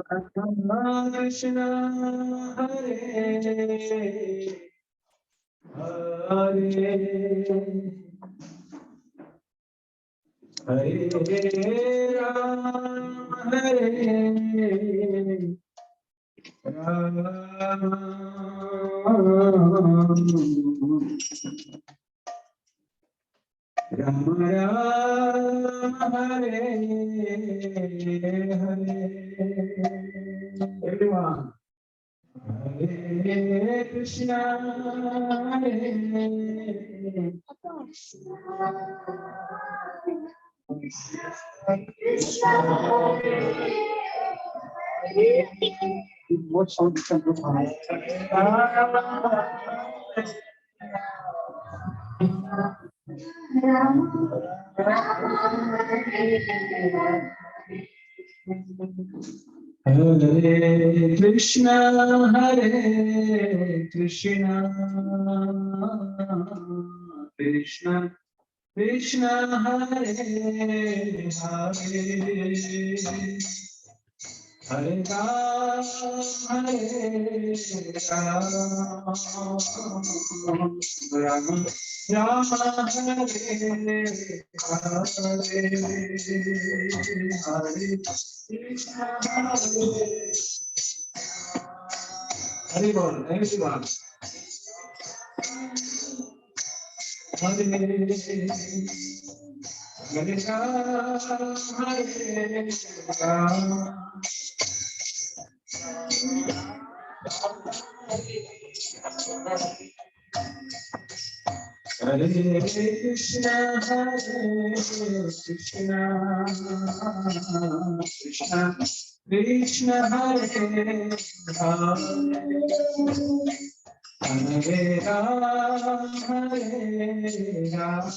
Krishna Hare Hare Hare Ram Rama Hare Hare. Everyone. Hare Krishna, Hare Krishna, what song is that? Hare Krishna, Hare Krishna, Krishna Krishna, Hare Hare, Hare Ram, Hare Ram,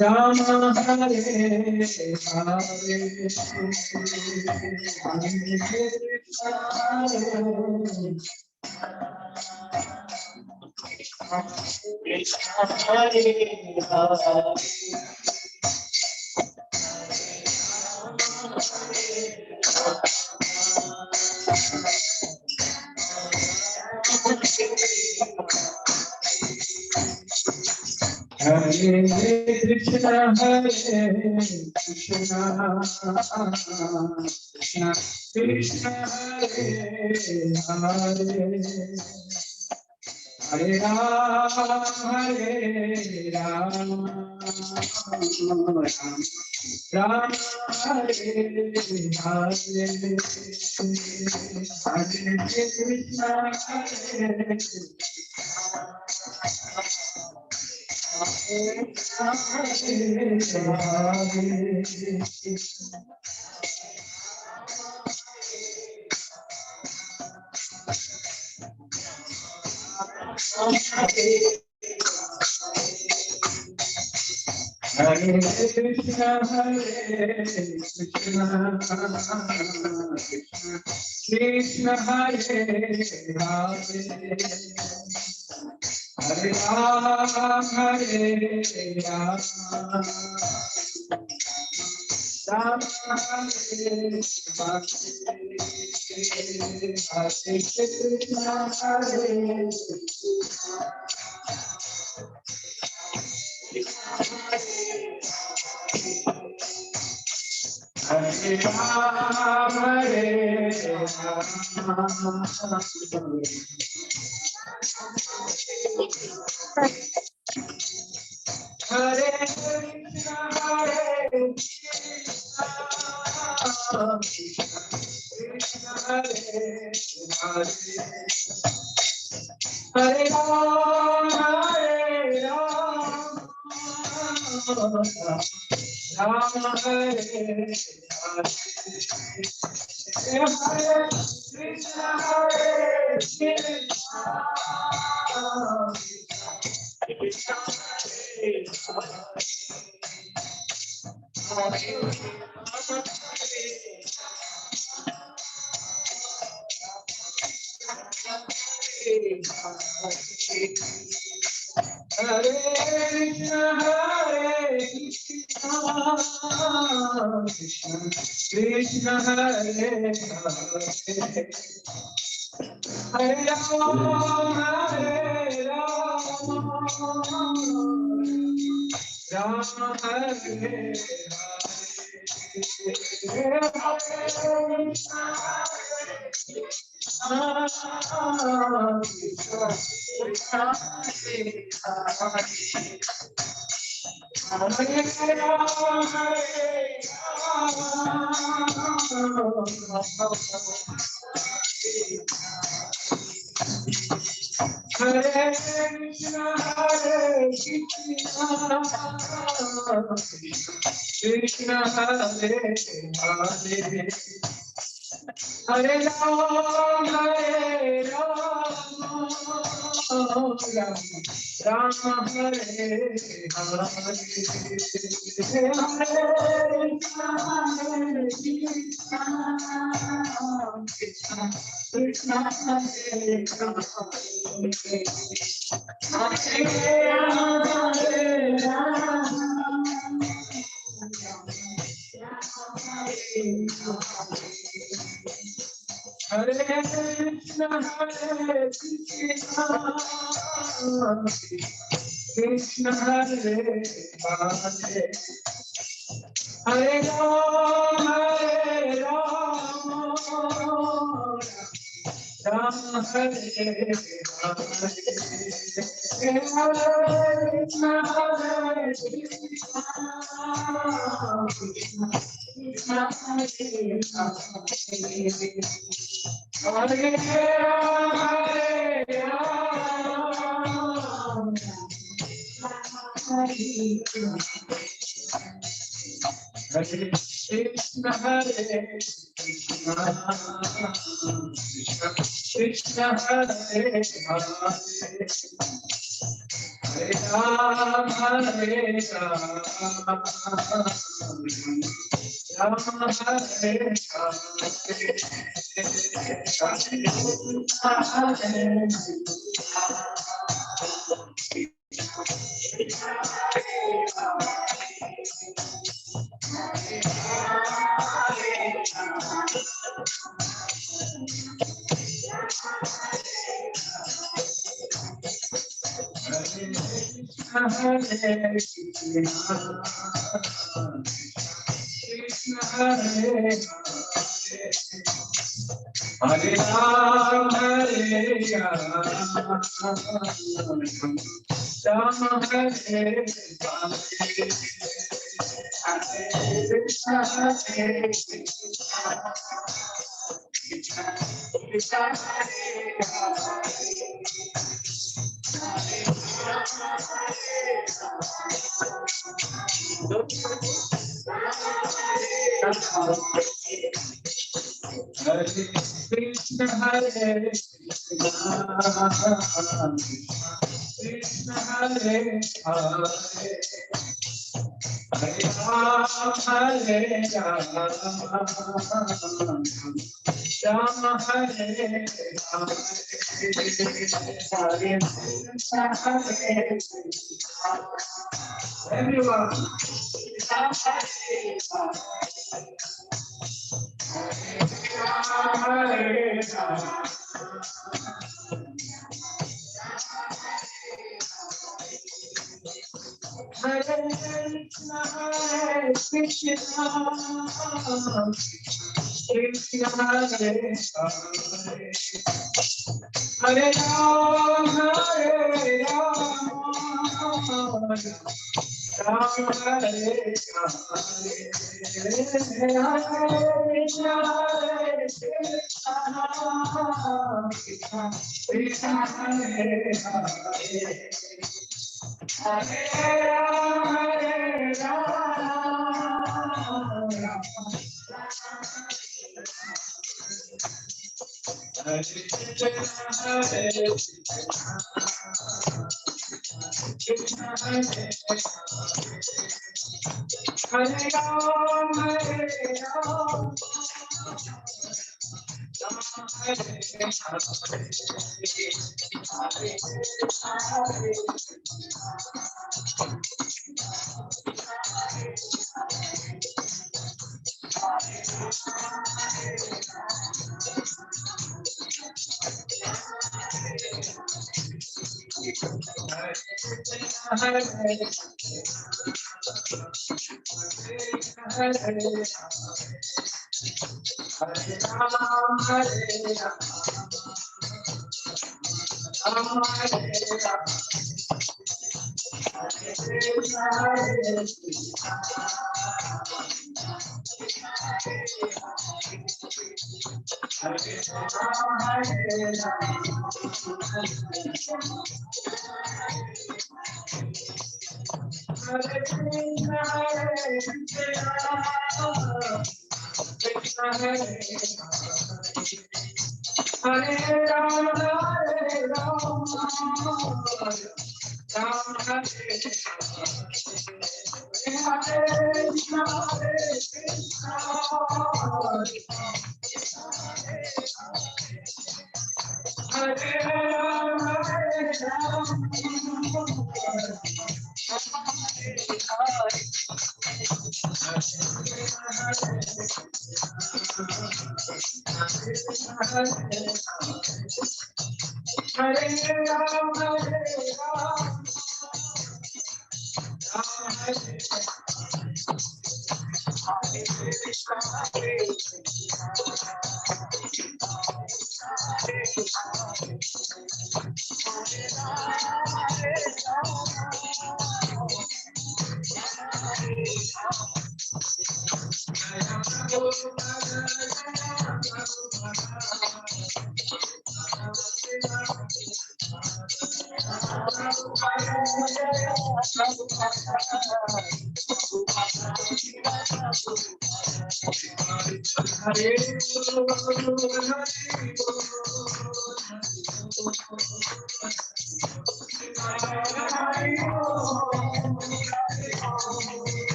Ram Rama, Hare Hare, Hare Krishna, Hare Bol, everyone. Hare Hare Ram, Hare Krishna, Hare Krishna, Krishna Krishna, Hare Hare, Hare Ram, Hare Ram, Rama Hare Hare, Hare Krishna, Hare Krishna, Krishna Krishna, Hare Hare, Hare Ram, Hare Ram, Ram Hare Hare, Hare Krishna, Hare Hare Krishna, Hare Krishna, Krishna Hare Hare, Hare Ram, Hare Ram, Ram Hare Krishna Hare Hare Hare Rama Rama Hare Hare Krishna, Hare Krishna, Krishna Hare Hare, Hare Rama, Rama Hare Hare, Krishna Hare Hare Krishna, Hare Krishna, Krishna Hare Hare, Hare Rama, Rama Hare Hare, Hare Krishna, Hare Krishna, Krishna Hare Hare. Hare Krishna, Hare Krishna, Krishna Hare Hare, Hare Rama, Rama Hare Krishna Hare Hare Ram, Hare Ram, Ram Hare Ram, Hare Krishna, Hare Krishna, Krishna Hare Krishna, Hare Krishna, Hare Hare, Hare Ram, Hare Ram, Ram Hare Ram, Hare Krishna, Hare everyone. Hare Ram, Hare Krishna, Hare Krishna, Krishna Hare Hare, Hare Ram, Hare Ram, Ram Hare Krishna, Hare Krishna, Krishna Hare Hare, Hare Ram, Hare Krishna, Krishna Hare Hare Ram, Hare Ram,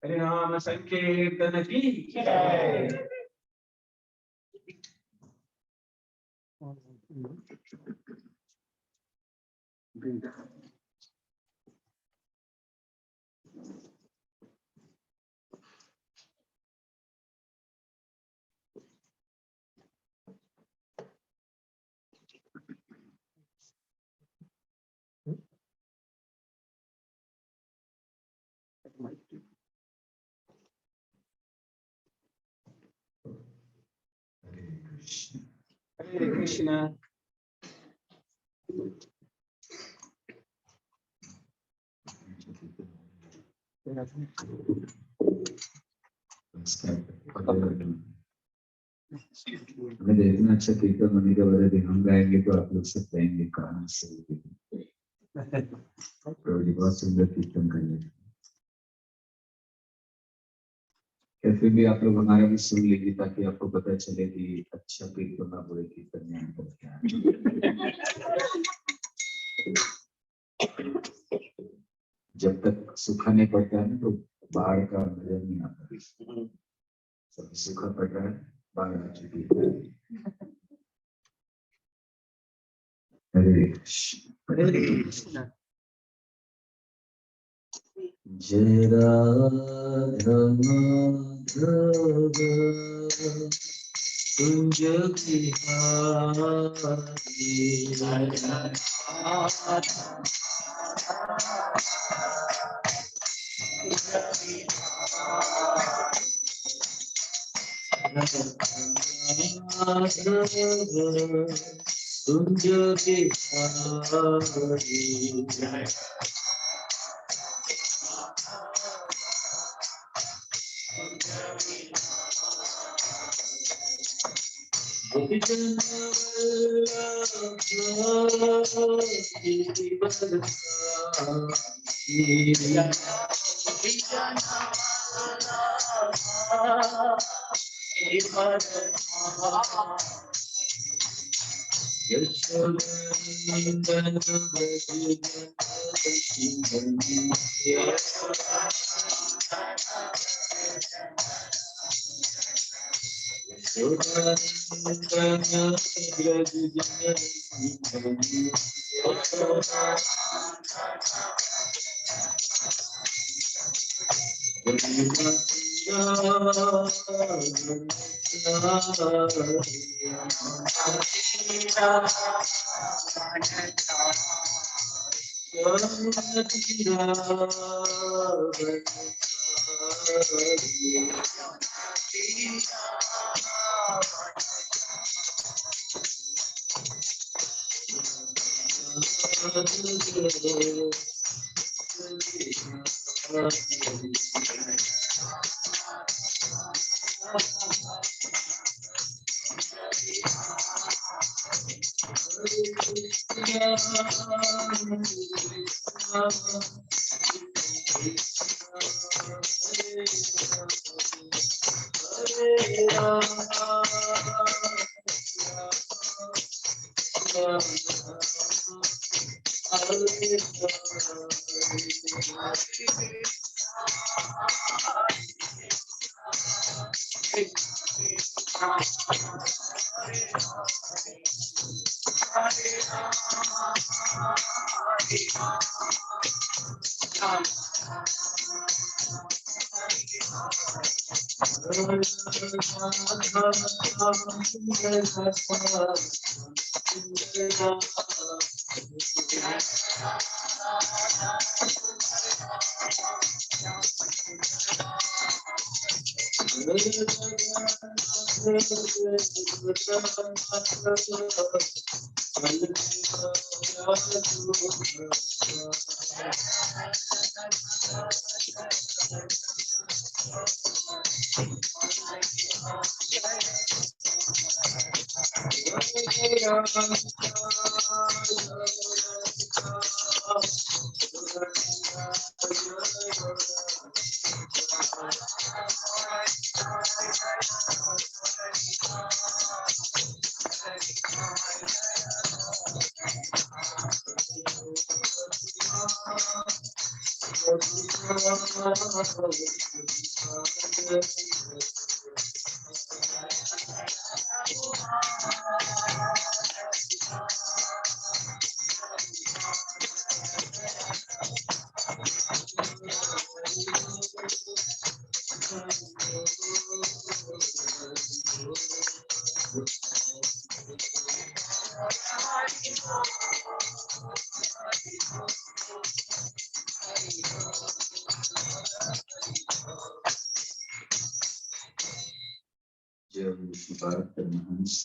हरिनाम संकीर्तन की जय। Hare Krishna. हमें देखना अच्छा कीर्तन होने के बाद हम गाएंगे तो आप लोग सब गाएंगे कहां से प्रभुजी बहुत सुंदर कीर्तन कर रहे हैं। या फिर भी आप लोग हमारा भी सुन लीजिए ताकि आपको पता चले कि अच्छा कीर्तन ना बुरे कीर्तन में अंतर क्या है। जब तक सूखा नहीं पड़ता है ना तो बाढ़ का मजा नहीं आता। सब सूखा पड़ रहा है, बाढ़ आ चुकी है। हरे कृष्ण। जय राधा माधव कुंज बिहारी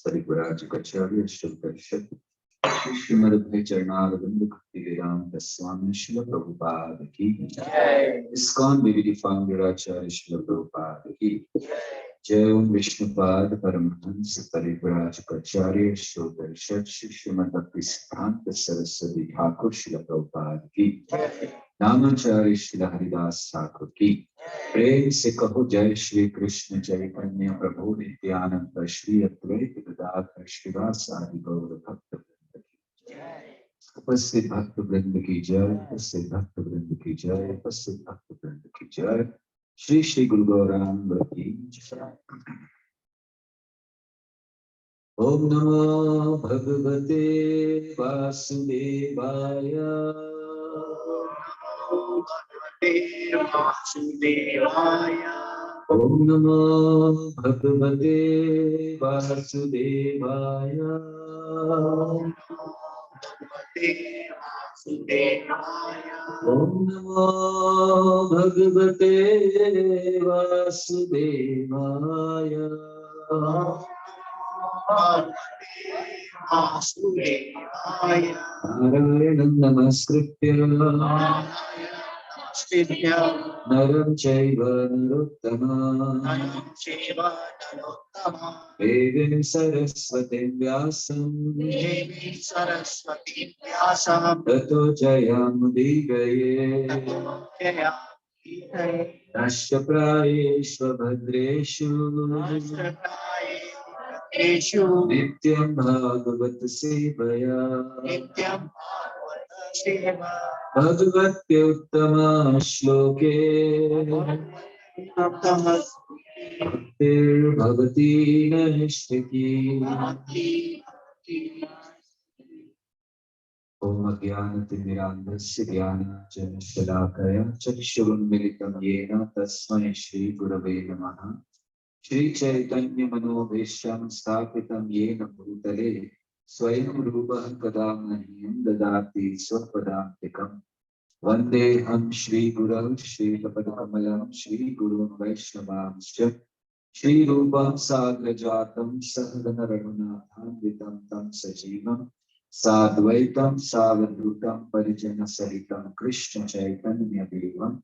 परिव्राजकाचार्य शुक्ल श्रीमद्भे चरणारविंद भक्ति वेदांत स्वामी श्रील प्रभुपाद की इस्कॉन विविधि फाउंडराचार्य श्रील प्रभुपाद की जय। ओम विष्णुपाद परमहंस परिव्राजकाचार्य शुक्ल श्रीमद भक्ति सिद्धांत सरस्वती ठाकुर श्रील प्रभुपाद की नामाचार्य श्री हरिदास ठाकुर की प्रेम से कहो जय श्री कृष्ण चैतन्य प्रभु नित्यानंद श्री अद्वैत गदाधर श्रीवास आदि गौर भक्त उपस्थित भक्त वृंद की जय, उपस्थित भक्त वृंद की जय, उपस्थित भक्त वृंद की जय। श्री श्री गुरु गौरांग की जय। ओम नमो भगवते वासुदेवाय। ओम नमो भगवते वासुदेवाय। ओम नमो भगवते वासुदेवाय। नारायणं नमस्कृत्य नरं चैव नरोत्तमं देवीं सरस्वतीं व्यासं ततो जयमुदीरये। नश्य प्रायेषु भद्रेषु नित्यं भागवत सेवया भगवत्युत्तम श्लोके Bhaktir Bhavati Nashtaki Om Jnanatirmirandasya Jnananjana Shalakaya Chakshurunmilitam Yena Tasmai Shri Gurave Namaha Shri Chaitanya Manobhisham Sthapitam Yena Bhutale Swayam Rupah Kadamahim Dadati Swapadantikam Vandeham Shri Guru Shri Padakamalam Shri Guru Vaishnavamscha Shri Rupam Sagrajatam Sahagana Raghunathan Vitam Tam Sajivam Sadvaitam Savadhutam Parijana Sahitam Krishna Chaitanya Devam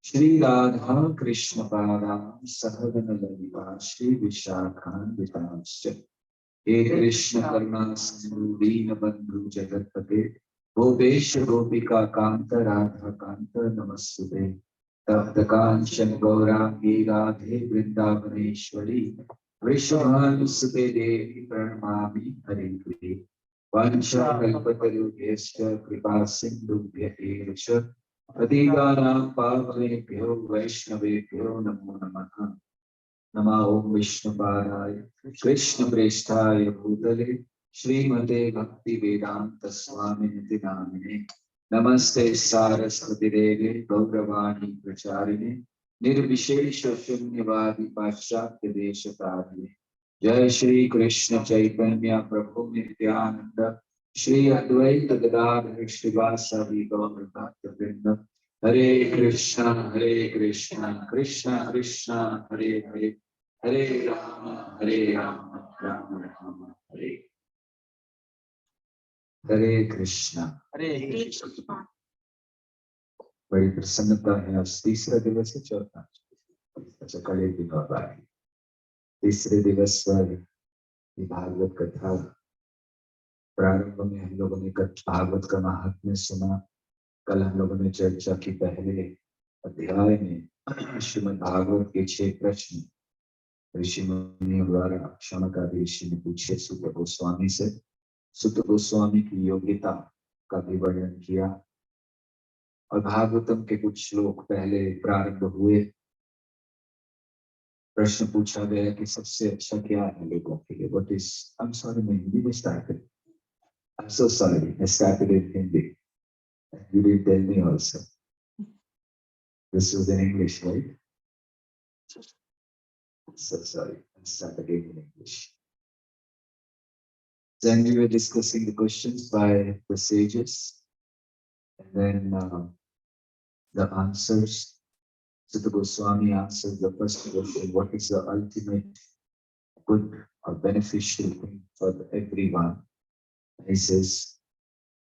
Shri Radha Krishna Param Sahagana Lalita Shri Vishakhan Vitamscha He Krishna Karna Sindhu Dina Bandhu Jagatpate Gopesha Gopika Kanta Radha Kanta Namaste Tapta Kanchan Gaurangi Radhe Vrindavaneshwari Vrishabhanusute Devi Pranamami Hari Hari Vancha Kalpatarubhyascha Kripa Sindhubhya Evascha Patitanam Pavanebhyo Vaishnavebhyo Namo Namaha Nama Om Vishnupadaya Krishna Preshthaya Bhutale Srimate Bhakti Vedanta Swami Niti Namine Namaste Saraswati Devi Gauravani Pracharine Nirvishesha Shunyavadi Paschatya Deshatarine Jai Shri Krishna Chaitanya Prabhu Nityananda Shri Advaita Gadadhar Srivasadi Gaur Bhakta Vrinda Hare Krishna Krishna Krishna Hare Hare Hare Rama Rama Hare Hare Krishna बड़ी प्रसन्नता है आज तीसरा दिवस है चौथा अच्छा कल एक दिन और बाकी तीसरे दिवस पर भागवत कथा प्रारंभ में हम लोगों ने भागवत का महात्म्य सुना कल हम लोगों ने चर्चा की पहले अध्याय में श्रीमद् भागवत के 6 प्रश्न ऋषि मुनियों द्वारा शौनकादि ऋषि ने पूछे सुत गोस्वामी से सुत गोस्वामी की योग्यता का भी वर्णन किया और भागवतम के कुछ श्लोक पहले प्रारंभ हुए प्रश्न पूछा गया कि सबसे अच्छा क्या है लोगों के लिए what is I am sorry मैं हिंदी में start I am so sorry I started in Hindi you did tell me also this was in English right so sorry I start again in English. Then we were discussing the questions by the sages and then the answers. Sutta Goswami answered the first question, what is the ultimate good or beneficial thing for everyone? He says,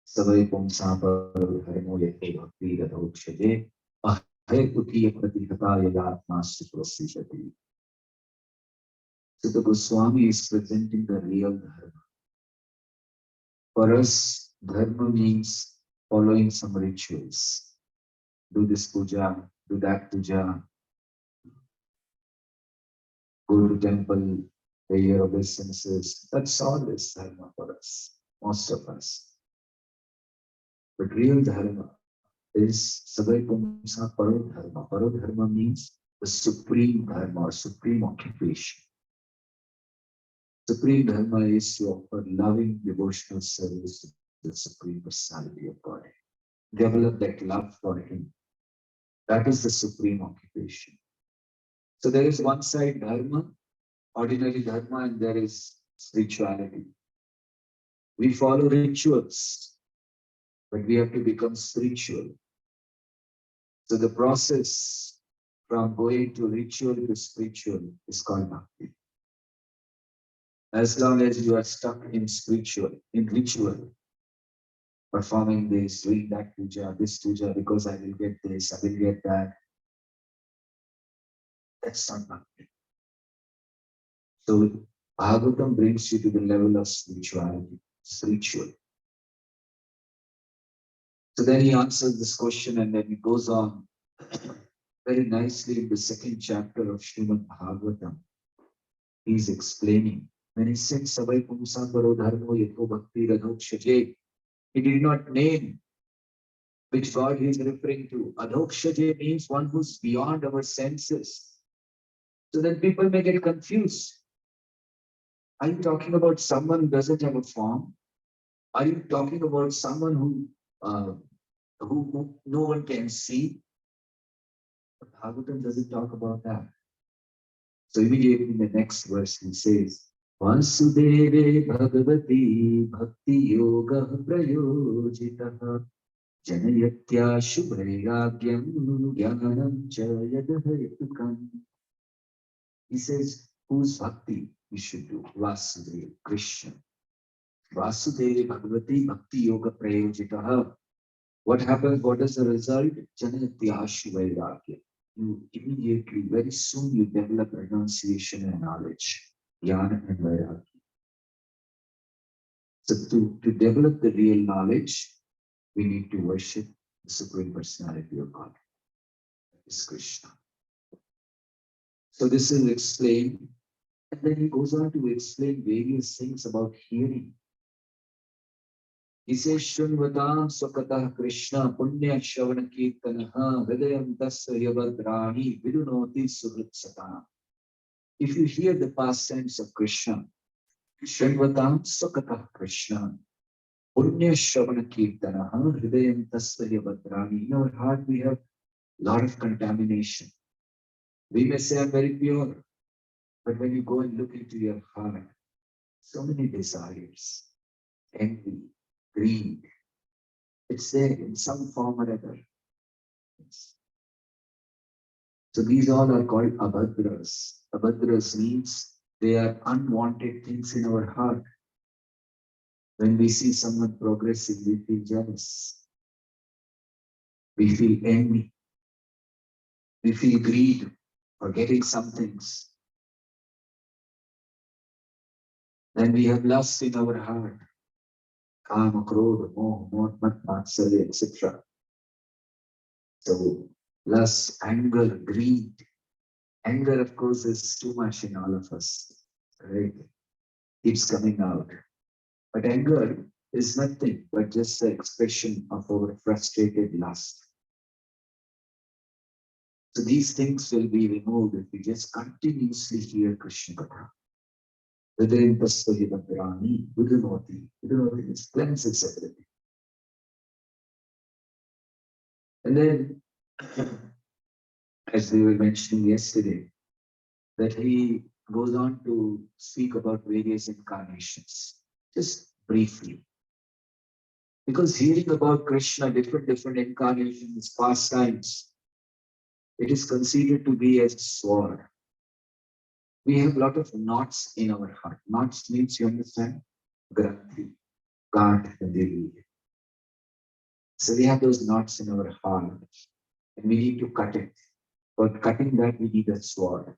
Savai Pumsa Paramo Yate Bhakti Radhokshade Ahe Utiya Pratihata Yadatma Suprasishati. Sutta Goswami is presenting the real dharma. For us, dharma means following some rituals. Do this puja, do that puja, go to temple, pay your obeisances. That's all is dharma for us, most of us. But real dharma is Savai Pumsa Parodharma. Parodharma means the supreme dharma or supreme occupation. Supreme dharma is to offer loving devotional service to the Supreme Personality of God. Develop that love for Him. That is the supreme occupation. So there is one side dharma, ordinary dharma, and there is spirituality. We follow rituals, but we have to become spiritual. So the process from going to ritual to spiritual is called bhakti. As long as you are stuck in spiritual, in ritual, performing this, doing that puja, this puja, because I will get this, I will get that, that's not bhakti. So Bhagavatam brings you to the level of spirituality, spiritual. So then he answers this question and then he goes on very nicely in the second chapter of Srimad Bhagavatam. He's explaining. When he said Savai Pumsa Parodharmo Yatho Bhakti Radhokshaje, he did not name which God he is referring to. Adhokshaje means one who's beyond our senses. So then people may get confused. Are you talking about someone who doesn't have a form? Are you talking about someone uh, who no one can see? But Bhagavatam doesn't talk about that. So immediately in the next verse he says, Vasudeve Bhagavati Bhakti Yoga Prayojitaha Janayatya Shubhrayagyam Jnanam Cha Yadhayatukam. He says, whose bhakti we should do? Vasudeva, Krishna. Vasudeva Bhagavati Bhakti Yoga Prayojitaha. What happens? What is the result? Janayatya Shubhrayagyam. You immediately, very soon, you develop renunciation and knowledge, jnana and vairagya. So to develop the real knowledge, we need to worship the Supreme Personality of God, that is Krishna. So this is explained, and then he goes on to explain various things about hearing. He says, Shunvatam Swakatah Krishna Punya Shavana Kirtanaha Hridayam Tasya Yavadrani Vidunoti Suhrit Satam. If you hear the past tense of Krishna, Shunvatam Swakatah Krishna Punya Shavana Kirtanaha Hridayam Tasya Yavadrani. In our heart we have a lot of contamination. We may say I'm very pure, but when you go and look into your heart, so many desires, envy, greed, it's there in some form or other. So these all are called abhadras. Abhadras means they are unwanted things in our heart. When we see someone progressing, we feel jealous. We feel envy. We feel greed for getting some things. Then we have lust in our heart. Kama, krodha, moha, mat, matsarya, etc. So lust, anger, greed. Anger, of course, is too much in all of us. Right? Keeps coming out. But anger is nothing but just the expression of our frustrated lust. So these things will be removed if we just continuously hear Krishna Katha. Within Tasvahivadrani, Vidunoti. Vidunoti is cleanses everything. And then, as we were mentioning yesterday, that he goes on to speak about various incarnations, just briefly. Because hearing about Krishna, different incarnations, pastimes, it is considered to be as a sword. We have a lot of knots in our heart. Knots means, you understand? Granthi, guard, and they lead. So we have those knots in our heart, and we need to cut it. For cutting that, we need a sword.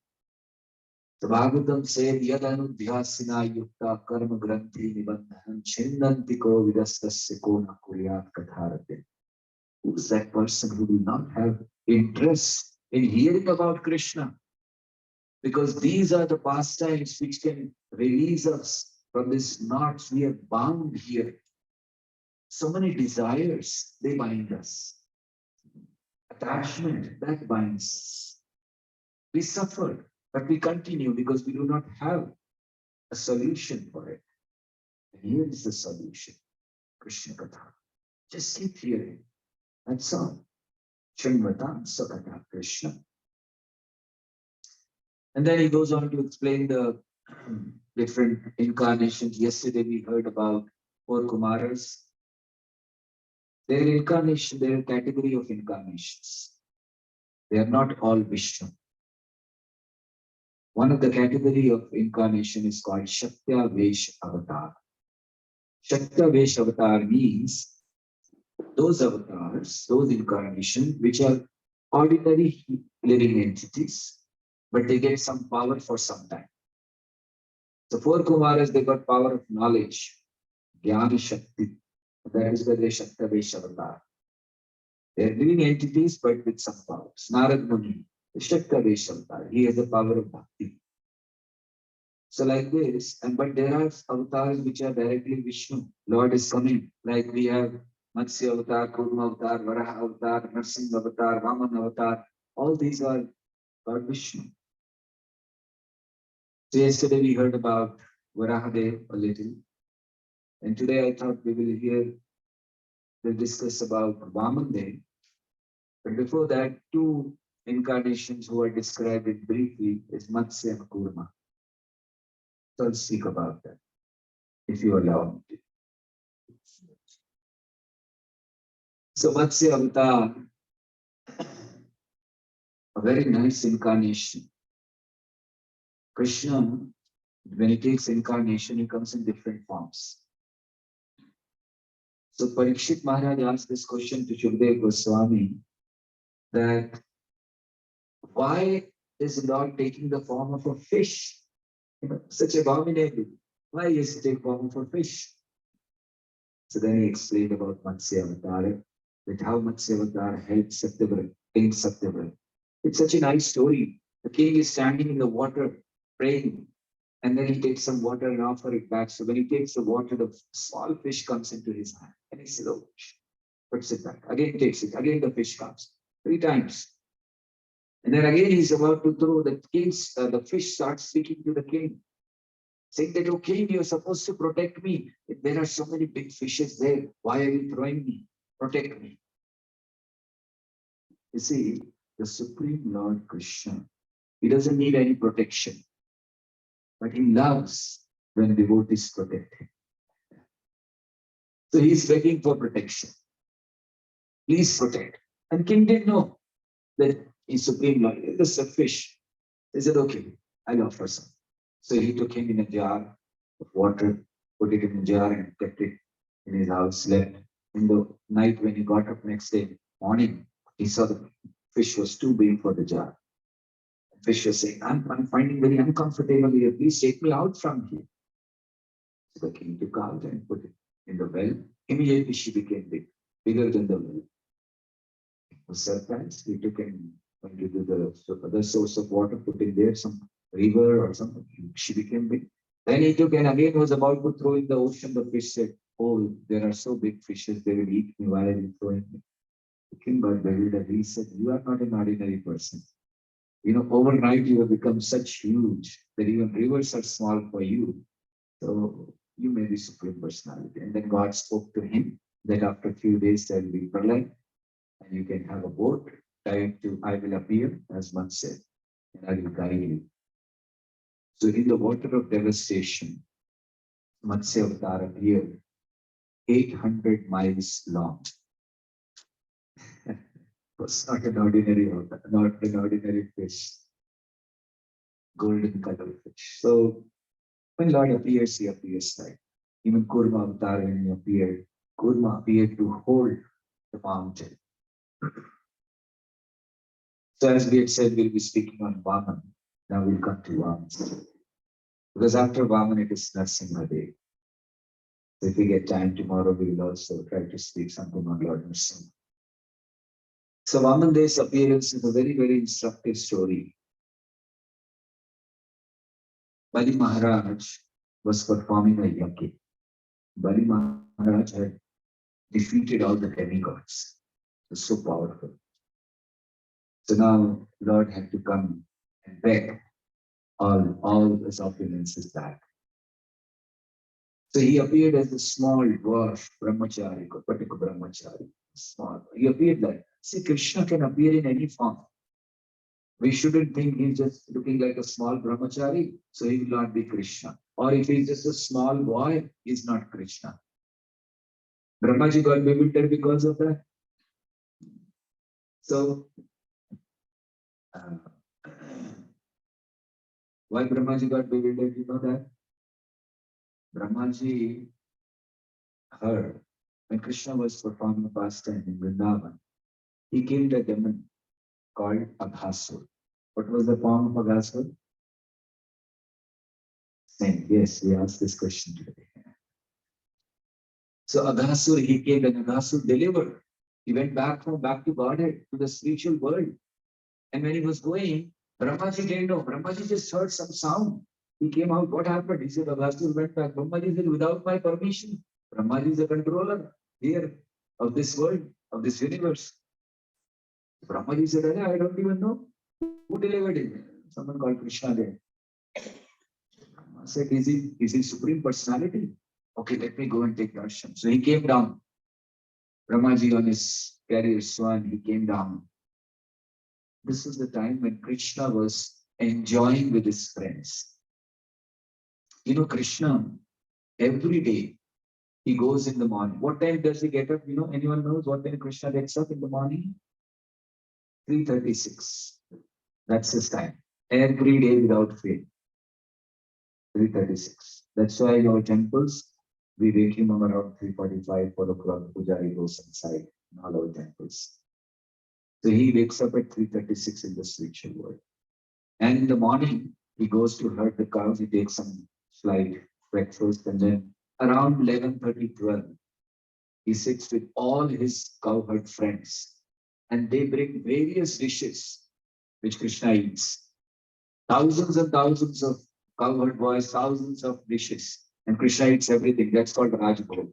The Bhagavatam said, Yadanudhyasina yukta karma granthi nibandhanam chindanti vidastasya kona kuryat katharate. Who's that person who will not have interest in hearing about Krishna? Because these are the pastimes which can release us from these knots we are bound here. So many desires, they bind us. Attachment, that binds us. We suffer, but we continue because we do not have a solution for it. And here is the solution, Krishna Katha. Just keep hearing. That's all. Shanvatam Sakata Krishna. And then he goes on to explain the different incarnations. Yesterday we heard about 4 Kumaras. Their incarnation, their category of incarnations. They are not all Vishnu. One of the category of incarnation is called Shaktya Vesh Avatar. Shaktya Vesh Avatar means those avatars, those incarnations, which are ordinary living entities, but they get some power for some time. The 4 Kumaras, they got power of knowledge, Jnana Shakti. That is why they Shaktya Vesh Avatar. They are living entities, but with some powers. Narad Muni, the Shaktya Vesh Avatar, he has the power of bhakti. So like this, but there are avatars which are directly Vishnu. Lord is coming. Like we have Matsya Avatar, Kurma Avatar, Varaha Avatar, Narsingh Avatar, Raman Avatar. All these are Lord Vishnu. So yesterday we heard about Varahadev a little, and today I thought we'll discuss about Vamandev. But before that, two incarnations who are described in briefly is Matsya and Kurma. So I'll speak about that, if you allow me. So Matsya Avatar, a very nice incarnation. Krishna, when he takes incarnation, he comes in different forms. So Parikshit Maharaj asked this question to Shukdev Goswami that why is Lord taking the form of a fish? Such abominable. Why is he taking form of a fish? So then he explained about Matsya Avatar, that how Matsya Avatar helped Satyavrat, King Satyavrat. It's such a nice story. The king is standing in the water praying, and then he takes some water and offers it back. So when he takes the water, the small fish comes into his hand. And he says, oh, puts it back. Again takes it. Again the fish comes. 3 times. And then again he's about to throw the fish starts speaking to the king, saying that, oh king, you're supposed to protect me. There are so many big fishes there. Why are you throwing me? Protect me. You see, the Supreme Lord Krishna, he doesn't need any protection, but he loves when devotees protect him. So he's begging for protection. Please protect. And king didn't know that he's Supreme Lord. It's a fish. He said, okay, I'll offer some. So he took him in a jar of water, put it in a jar and kept it in his house, slept. In the night when he got up next day, morning, he saw the fish was too big for the jar. The fish was saying, I'm finding very uncomfortable here. Please take me out from here. So the king took out and put it in the well. Immediately she became big, bigger than the well. He was surprised. He took him went to the other source of water, put in there some river or something. She became big. Then he took and again was about to throw in the ocean. The fish said, oh, there are so big fishes, they will eat me. Why are you throwing me? The king got bewildered. He said, you are not an ordinary person. You know, overnight you have become such huge that even rivers are small for you. So you may be Supreme Personality. And then God spoke to him that after a few days there will be pralay and you can have a boat tied to I will appear, as one said, and I will guide you. So in the water of devastation, Matsya Avatar appeared 800 miles long. It was not an ordinary water, not an ordinary fish, golden color fish. So when Lord appears, he appears like even Kurma Avatar when he appeared, Kurma appeared to hold the mountain. So as we had said, we'll be speaking on Vaman. Now we'll come to Vaman. Because after Vaman, it is Narsimha. So if we get time tomorrow, we will also try to speak something on Lord Narsimha. So Vaman's appearance is a very, very instructive story. Bali Maharaj was performing a yajna. Bali Maharaj had defeated all the demigods. It was so powerful. So now Lord had to come and beg all his opulences back. So he appeared as a small dwarf brahmachari, particular brahmachari. Small. He appeared like, see, Krishna can appear in any form. We shouldn't think he's just looking like a small brahmachari, so he will not be Krishna. Or if he's just a small boy, he's not Krishna. Brahmaji got bewildered because of that. So, why Brahmaji got bewildered? You know that? Brahmaji heard when Krishna was performing pastime in Vrindavan, he killed a demon called Aghasur. What was the form of Aghasur? Snake. Yes, we asked this question today. So Aghasur, he came and Aghasur delivered. He went back to Godhead, to the spiritual world. And when he was going, Brahmaji didn't know. Brahmaji just heard some sound. He came out. What happened? He said, Aghasur went back. Brahmaji said, without my permission. Brahmaji is the controller here of this world, of this universe. Brahmaji said, I don't even know. Who delivered him? Someone called Krishna there. Said, is he Supreme Personality? Okay, let me go and take darshan. So he came down. Brahmaji on his carrier swan, he came down. This was the time when Krishna was enjoying with his friends. You know, Krishna, every day, he goes in the morning. What time does he get up? You know, anyone knows what time Krishna gets up in the morning? 3:36. That's his time. Every day without fail. 3:36. That's why in our temples, we wake him up around 3:45, 4 o'clock. Pujari goes inside in all our temples. So he wakes up at 3:36 in the spiritual world. And in the morning, he goes to herd the cows. He takes some slight breakfast, and then around 11:30, 12, he sits with all his cowherd friends, and they bring various dishes which Krishna eats. Thousands and thousands of cowherd boys, thousands of dishes, and Krishna eats everything. That's called Rajbhog.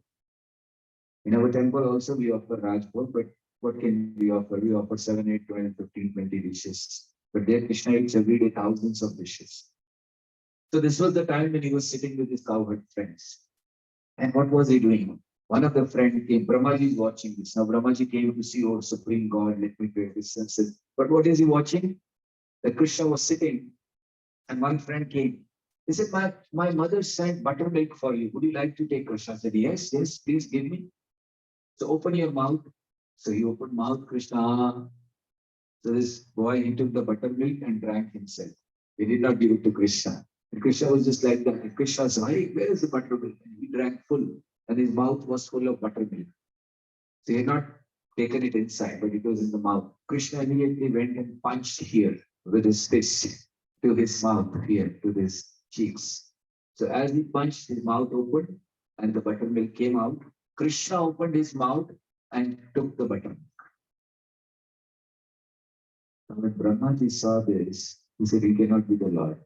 In our temple also we offer Rajbhog, but what can we offer? We offer 7, 8, 12, 15, 20 dishes. But there Krishna eats every day thousands of dishes. So this was the time when he was sitting with his cowherd friends. And what was he doing? One of the friends came, Brahmaji is watching this. Now Brahmaji came to see, oh, Supreme God, let me pay this sense. But what is he watching? That Krishna was sitting, and one friend came. He said, my mother sent buttermilk for you. Would you like to take? Krishna said, yes, yes, please give me. So open your mouth. So he opened mouth, Krishna. So this boy, he took the buttermilk and drank himself. He did not give it to Krishna. And Krishna was just like that. And Krishna said, hey, where is the buttermilk? And he drank full. And his mouth was full of buttermilk. So he had not taken it inside, but it was in the mouth. Krishna immediately went and punched here with his fist to his mouth, here to his cheeks. So as he punched, his mouth opened and the buttermilk came out. Krishna opened his mouth and took the buttermilk. When Brahmaji saw this, he said, he cannot be the Lord.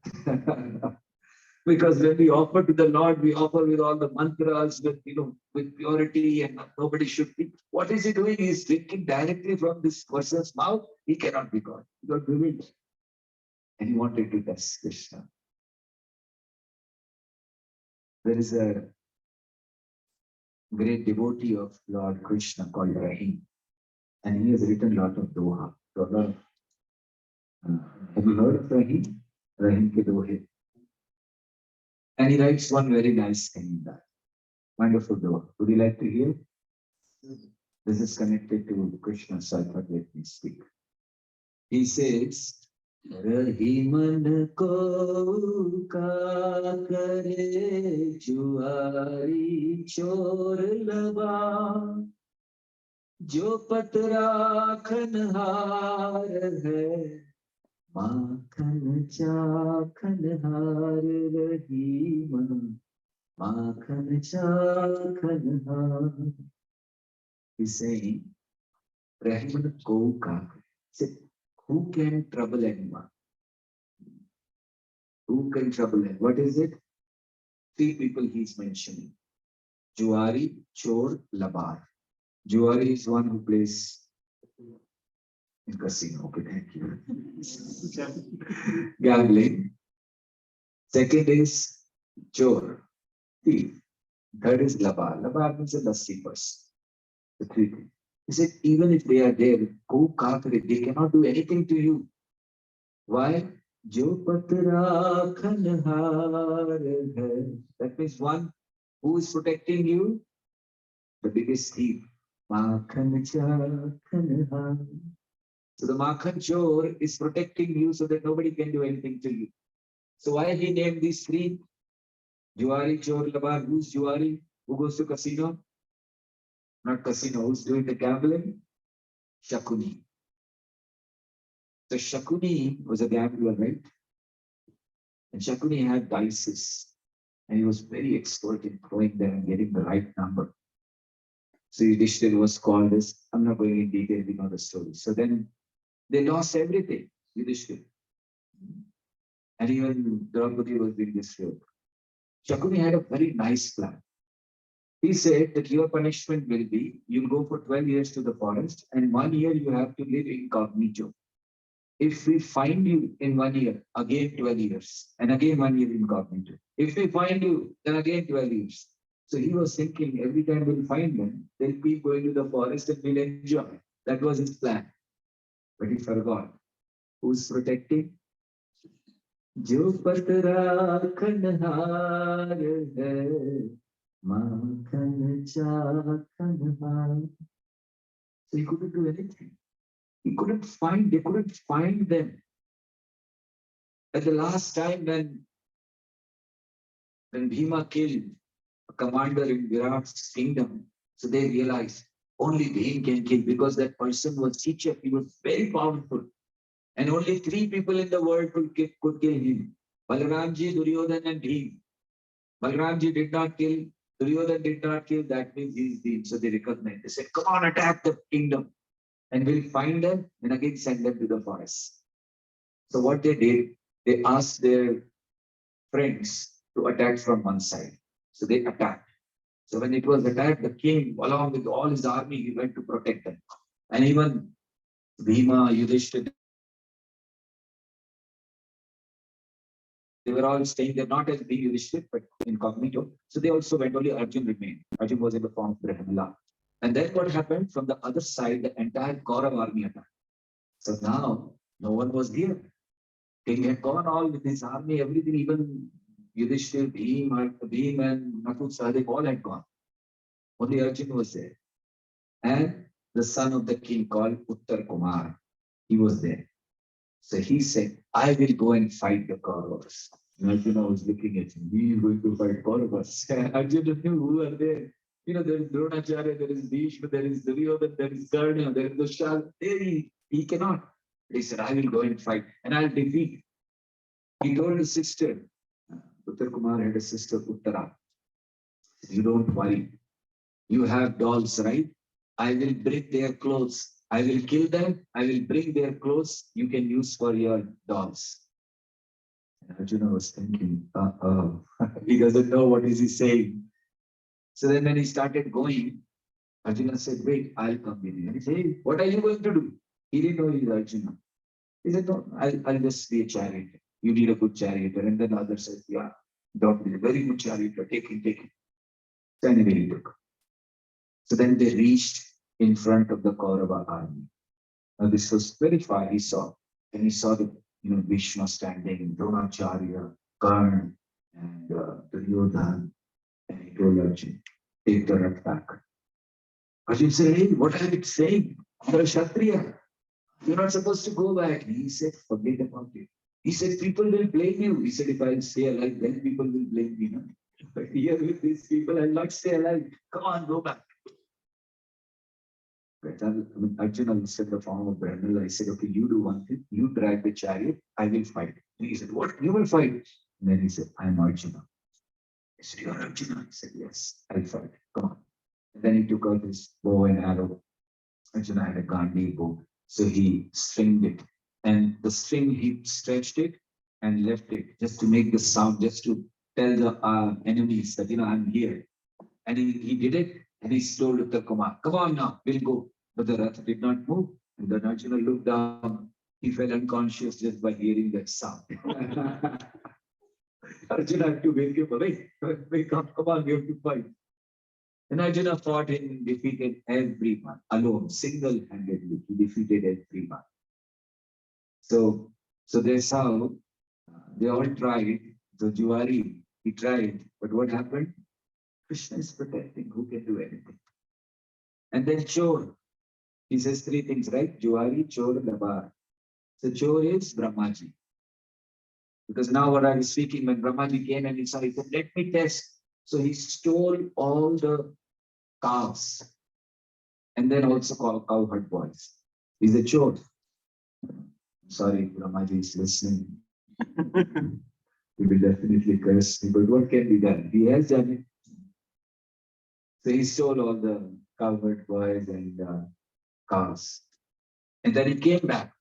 Because when we offer to the Lord, we offer with all the mantras, with purity, and nobody should be. What is he doing? He's drinking directly from this person's mouth. He cannot be God. He got bewitched. And he wanted to test Krishna. There is a great devotee of Lord Krishna called Rahim. And he has written a lot of Doha. Have you heard of Rahim? Rahim ke Dohe. And he writes one very nice thing in that. Wonderful Doha. Would you like to hear? This is connected to Krishna, so I thought let me speak. He says, Rahiman ko ka kare juari chor laba jo patra khanhar hai makhan chakhan har Rahiman makhan chakhan har. He's saying, Rahiman ko ka. Who can trouble anyone? Who can trouble him? What is it? 3 people he's mentioning. Juari, Chor, Labar. Juari is one who plays in casino. Okay, thank you. Gambling. Second is Chor, thief. Third is Labar. Labar means a lassi person. The 3 things. He said, even if they are there, go kakre, they cannot do anything to you. Why? Jo patra khanhar hai. That means one who is protecting you, the biggest thief. Makhan khanhar. So the Makhan Chor is protecting you so that nobody can do anything to you. So why he named these 3? Juari, Chor, Labar. Who's Juari? Who goes to casino? Not casino. Who's doing the gambling? Shakuni. So Shakuni was a gambler, right? And Shakuni had dices. And he was very expert in throwing them and getting the right number. So Yudhishthira was called as, I'm not going in detail, we know the story. So then they lost everything, Yudhishthira. And even Draupadi was being destroyed. Shakuni had a very nice plan. He said that your punishment will be, you'll go for 12 years to the forest, and 1 year you have to live incognito. if we find you in 1 year, again 12 years, and again 1 year incognito. If we find you, then again 12 years. So he was thinking every time we'll find them, they'll keep going to the forest and we'll enjoy. That was his plan. But he forgot. Who's protecting? जो पतरा खनहार है, माखन चाखनहार. So he couldn't do anything. He couldn't find, they couldn't find them. At the last time when Bhima killed a commander in Virat's kingdom, so they realized only Bhim can kill because that person was Shichak, he was very powerful. And only 3 people in the world could kill him. Balramji, Duryodhan and Bhim. Balramji did not kill, Duryodhan did not kill, that means he is Bhim. So they recognized. They said, come on, attack the kingdom. And we'll find them and again send them to the forest. So what they did, they asked their friends to attack from one side. So they attacked. So when it was attacked, the king, along with all his army, he went to protect them. And even Bhima, Yudhishthira, they were all staying there, not as being Yudhishthira, but incognito. So they also went, only Arjun remained. Arjun was in the form of Brahmala. And then what happened? From the other side, the entire Kaurav army attacked. So now, no one was here. King had gone all with his army, everything, even Yudhishthira, Bhim and Nakul Sahadev, all had gone. Only Arjun was there. And the son of the king called Uttar Kumar, he was there. So he said, I will go and fight the Kauravas. And Arjuna was looking at him, he is going to fight Kauravas. Arjuna knew who are there. You know, there is Dronacharya, there is Bhishma, there is Duryodhana, there is Karna, there is Dushal. He cannot. He said, I will go and fight and I'll defeat. He told his sister, Uttar Kumar had a sister, Uttara. You don't worry. You have dolls, right? I will bring their clothes. I will kill them. I will bring their clothes you can use for your dolls. And Arjuna was thinking, he doesn't know what is he saying. So then when he started going, Arjuna said, wait, I'll come with you. And he said, hey, what are you going to do? He didn't know he's Arjuna. He said, no, I'll just be a charioteer. You need a good charioteer. And then the other said, yeah, don't be a very good charioteer. Take him. So anyway, he took. So then they reached in front of the Kaurava army. Now this was very far, he saw. And he saw the Bhishma standing, Dronacharya, Karna, and Duryodhana. And he told Arjun, take the rat back. Arjun said, hey, what are you saying? You're a Kshatriya. You're not supposed to go back. He said, forget about it. He said, people will blame you. He said, if I stay alive, then people will blame me. No? But here with these people, I'll not stay alive. Come on, go back. Arjuna was in the form of Brahmala. I said, okay, you do one thing. You drive the chariot. I will fight. And he said, what? You will fight? And then he said, I'm Arjuna. I said, you're Arjuna? He said, yes, I'll fight. Come on. And then he took out his bow and arrow. Arjuna had a Gandhi bow. So he stringed it. And the string, he stretched it and left it just to make the sound, just to tell the enemies that, I'm here. And he did it. And he told Uttar Kumar, come on now, we'll go. But the Rath did not move. And then Arjuna looked down. He fell unconscious just by hearing that sound. Arjuna had to wake him up. Wake up, come on, we have to fight. And Arjuna fought and defeated everyone alone, single-handedly. He defeated everyone. So that's how they all tried. So Juari, he tried. But what happened? Krishna is protecting. Who can do anything? And then Chor. He says 3 things, right? Juari, Chor, Labar. So Chor is Brahmaji. Because now what I was speaking, when Brahmaji came and he said, let me test. So he stole all the cows. And then also called cowherd boys. He's a Chor. Sorry, Brahmaji is listening. He will definitely curse me. But what can be done? He has done it. So he stole all the cowherd boys and cows. And then he came back.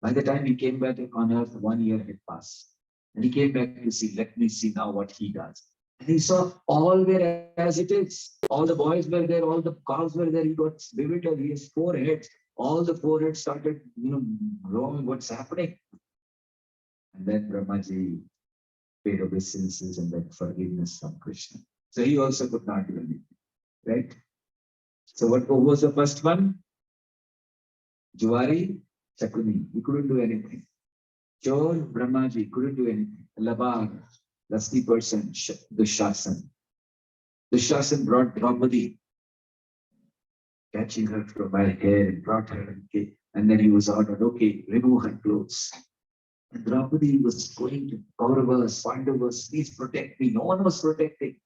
By the time he came back on earth, 1 year had passed. And he came back to see, let me see now what he does. And he saw all were as it is. All the boys were there, all the cows were there. He got bewildered. He has 4 heads. All the forehead started, growing. What's happening? And then Brahmaji paid obeisances and then forgiveness from Krishna. So he also could not do anything, right? So what was the first one? Juari, Chakuni. He couldn't do anything. Chor, Brahmaji couldn't do anything. Labar, lusty person, the Shasan. The Shasan brought Draupadi, catching her from my hair and brought her, and then he was ordered, okay, remove her clothes. And Draupadi was going to Kauravas, Pandavas, please protect me. No one was protecting.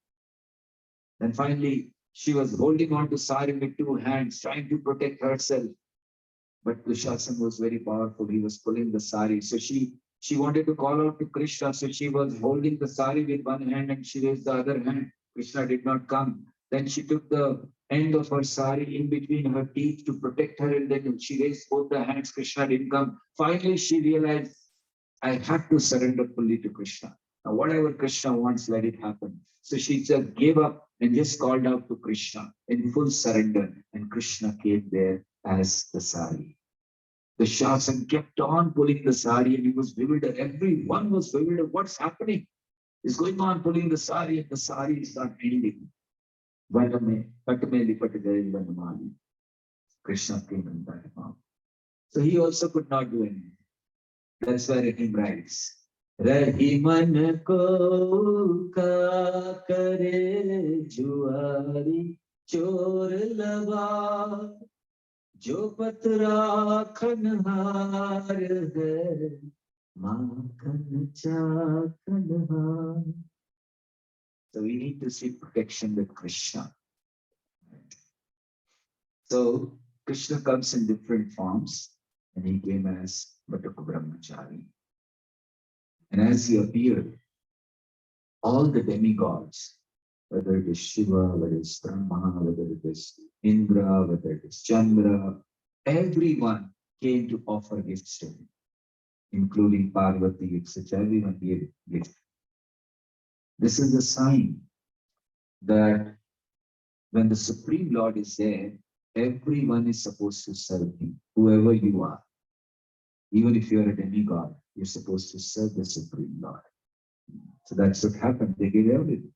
Then finally, she was holding on to Sari with two hands, trying to protect herself. But Dushasan was very powerful. He was pulling the sari. So she wanted to call out to Krishna. So she was holding the sari with one hand and she raised the other hand. Krishna did not come. Then she took the end of her sari in between her teeth to protect her. And then she raised both the hands. Krishna didn't come. Finally, she realized, I have to surrender fully to Krishna. Now, whatever Krishna wants, let it happen. So she just gave up and just called out to Krishna in full surrender. And Krishna came there as the sari. The Shasan kept on pulling the sari and he was bewildered. Everyone was bewildered. What's happening? He's going on pulling the sari and the sari is not ending. Krishna came in that form. So he also could not do anything. That's why Rahim writes. Rahiman ko ka kare juari chor lava jo patra khanhar hai makhan chakhanhar. So we need to seek protection with Krishna. So Krishna comes in different forms and he came as Bhataka Brahmachari. And as he appeared, all the demigods, whether it is Shiva, whether it is Brahma, whether it is Indra, whether it is Chandra, everyone came to offer gifts to him, including Parvati, etc. Everyone gave gifts. This is a sign that when the Supreme Lord is there, everyone is supposed to serve him, whoever you are. Even if you're a demigod, you're supposed to serve the Supreme Lord. So that's what happened. They gave everything.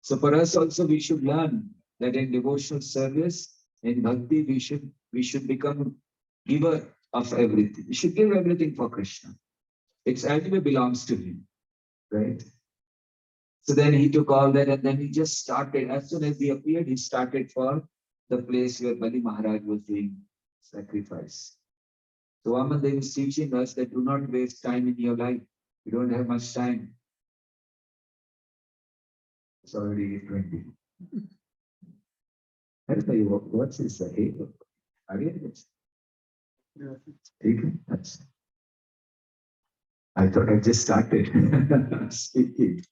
So for us also, we should learn that in devotional service, in bhakti, we should become giver of everything. We should give everything for Krishna. It ultimately belongs to him, right? So then he took all that and then he just started. As soon as he appeared, he started for the place where Bali Maharaj was doing sacrifice. So Vamandev is teaching us that do not waste time in your life. You don't have much time. It's already 8:20. What's this? I thought I just started speaking.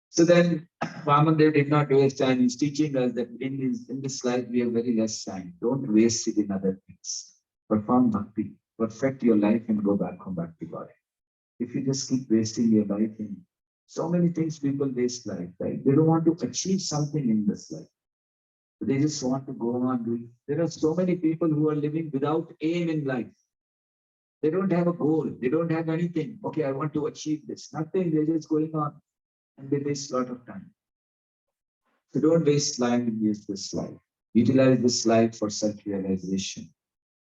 So then Vamandev did not waste time. He's teaching us that in this life we have very less time. Don't waste it in other things. Perform bhakti, perfect your life and go back home back to God. If you just keep wasting your life in so many things, people waste life, right? They don't want to achieve something in this life. They just want to go on doing. There are so many people who are living without aim in life. They don't have a goal. They don't have anything. Okay, I want to achieve this. Nothing. They're just going on. And they waste a lot of time. So don't waste time in this life. Utilize this life for self-realization.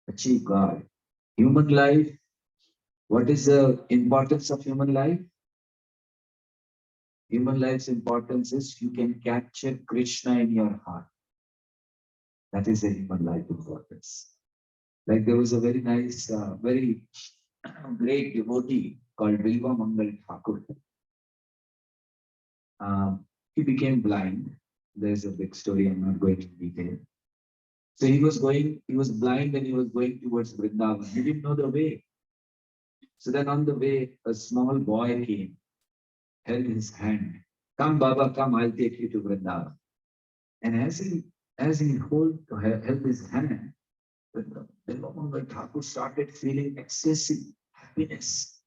Achieve God. Human life. What is the importance of human life? Human life's importance is you can capture Krishna in your heart. That is a human life importance. Like there was a very nice, very great devotee called Bilva Mangal Thakur. He became blind. There's a big story, I'm not going into detail. So he was blind and he was going towards Vrindavan. He didn't know the way. So then on the way, a small boy came, held his hand. Come, Baba, come, I'll take you to Vrindavan. And as he held his hand, Bilva Mangal Thakur started feeling excessive happiness.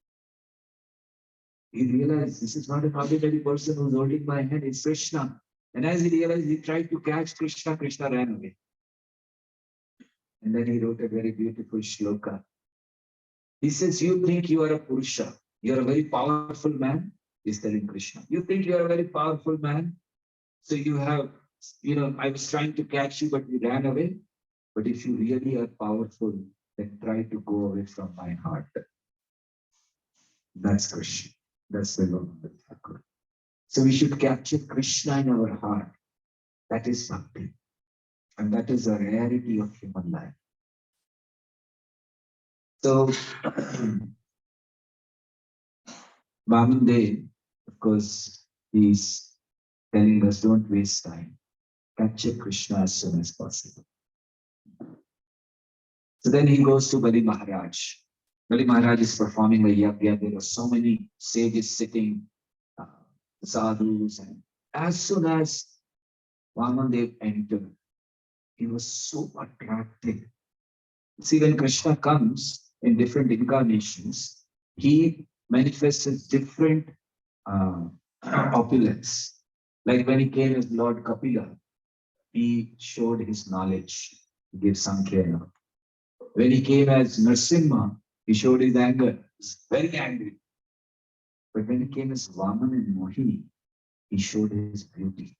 He realized this is not an ordinary person who's holding my hand, it's Krishna. And as he realized, he tried to catch Krishna, Krishna ran away. And then he wrote a very beautiful shloka. He says, you think you are a Purusha, you are a very powerful man, he's telling Krishna. You think you are a very powerful man, so you have, I was trying to catch you, but you ran away. But if you really are powerful, then try to go away from my heart. That's Krishna. That's the Lord of the Thakur. So we should capture Krishna in our heart. That is bhakti. And that is a rarity of human life. So, Vaman, of course, he's telling us don't waste time. Capture Krishna as soon as possible. So then he goes to Bali Maharaj. Bali Maharaj is performing a yajna. There are so many sages sitting, sadhus, and as soon as Vaman entered, he was so attractive. See, when Krishna comes in different incarnations, he manifests as different opulence. Like when he came as Lord Kapila, he showed his knowledge, he gave Sankhya. When he came as Nrsimha, he showed his anger, he was very angry. But when he came as Vaman and Mohini, he showed his beauty.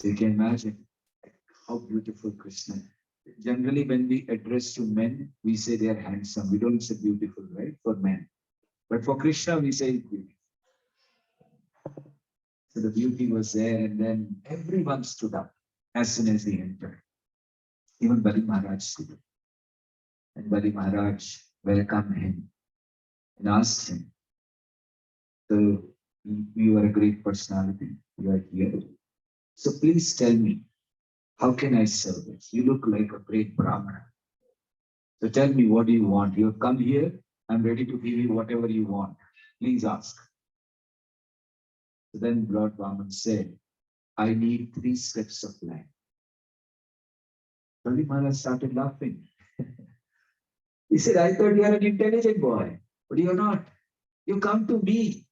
So you can imagine how beautiful Krishna is. Generally, when we address to men, we say they are handsome. We don't say beautiful, right? For men. But for Krishna, we say beautiful. So the beauty was there, and then everyone stood up as soon as he entered. Even Bali Maharaj stood up. And Bali Maharaj welcomed him and asked him, so you are a great personality. You are here. So please tell me, how can I serve this? You look like a great Brahmana. So tell me, what do you want? You have come here. I'm ready to give you whatever you want. Please ask. So then Lord Vaman said, I need 3 steps of land. Bali Maharaj started laughing. He said, I thought you are an intelligent boy, but you're not. You come to me.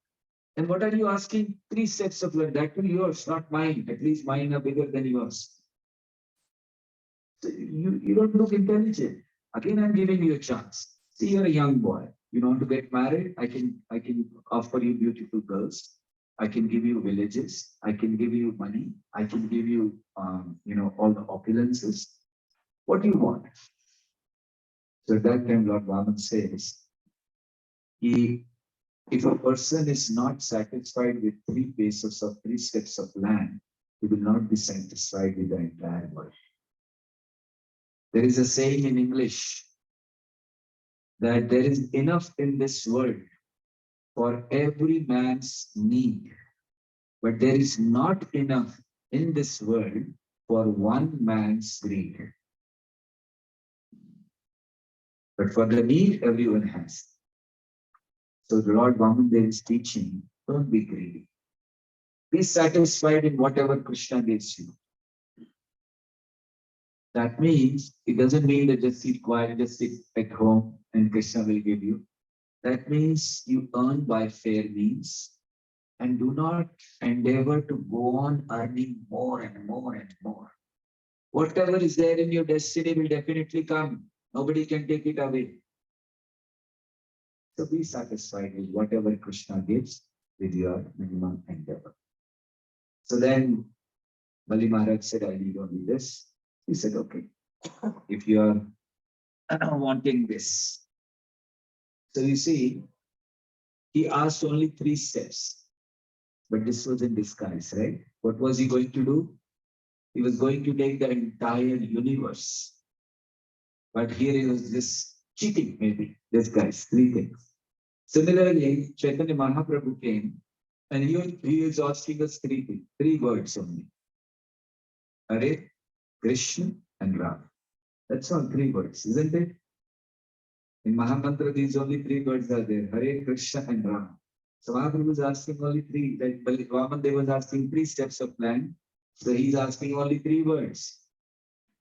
And what are you asking? 3 steps of land. That will be yours, not mine. At least mine are bigger than yours. So you don't look intelligent. Again, I'm giving you a chance. See, you're a young boy. You want to get married? I can offer you beautiful girls. I can give you villages. I can give you money. I can give you, all the opulences. What do you want? So at that time, Lord Vaman says, if a person is not satisfied with 3 paces of 3 steps of land, he will not be satisfied with the entire world. There is a saying in English that there is enough in this world for every man's need, but there is not enough in this world for one man's greed. But for the need, everyone has. So the Lord Vaman is teaching, don't be greedy. Be satisfied in whatever Krishna gives you. That means, it doesn't mean that just sit quiet, just sit at home and Krishna will give you. That means you earn by fair means and do not endeavor to go on earning more and more and more. Whatever is there in your destiny will definitely come. Nobody can take it away. So be satisfied with whatever Krishna gives with your minimum endeavor. So then Bali Maharaj said, I need only this. He said, okay, if you are wanting this. So you see, he asked only 3 steps, but this was in disguise, right? What was he going to do? He was going to take the entire universe. But here he was just cheating, maybe, disguise, 3 things. Similarly, Chaitanya Mahaprabhu came and he is asking us 3 things, 3 words only. Hare, Krishna, and Ram. That's all 3 words, isn't it? In Mahamantra, these only 3 words are there. Hare, Krishna, and Ram. So Mahaprabhu was asking only 3. Like Vaman was asking 3 steps of plan. So he's asking only 3 words.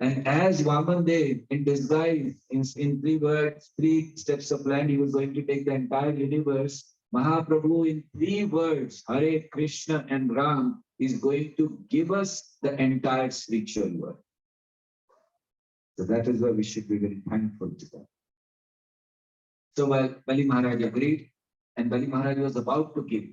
And as Vaman in disguise, in 3 words, 3 steps of land, he was going to take the entire universe. Mahaprabhu in 3 words, Hare, Krishna, and Ram, is going to give us the entire spiritual world. So that is why we should be very thankful to them. So while Bali Maharaj agreed, and Bali Maharaj was about to give.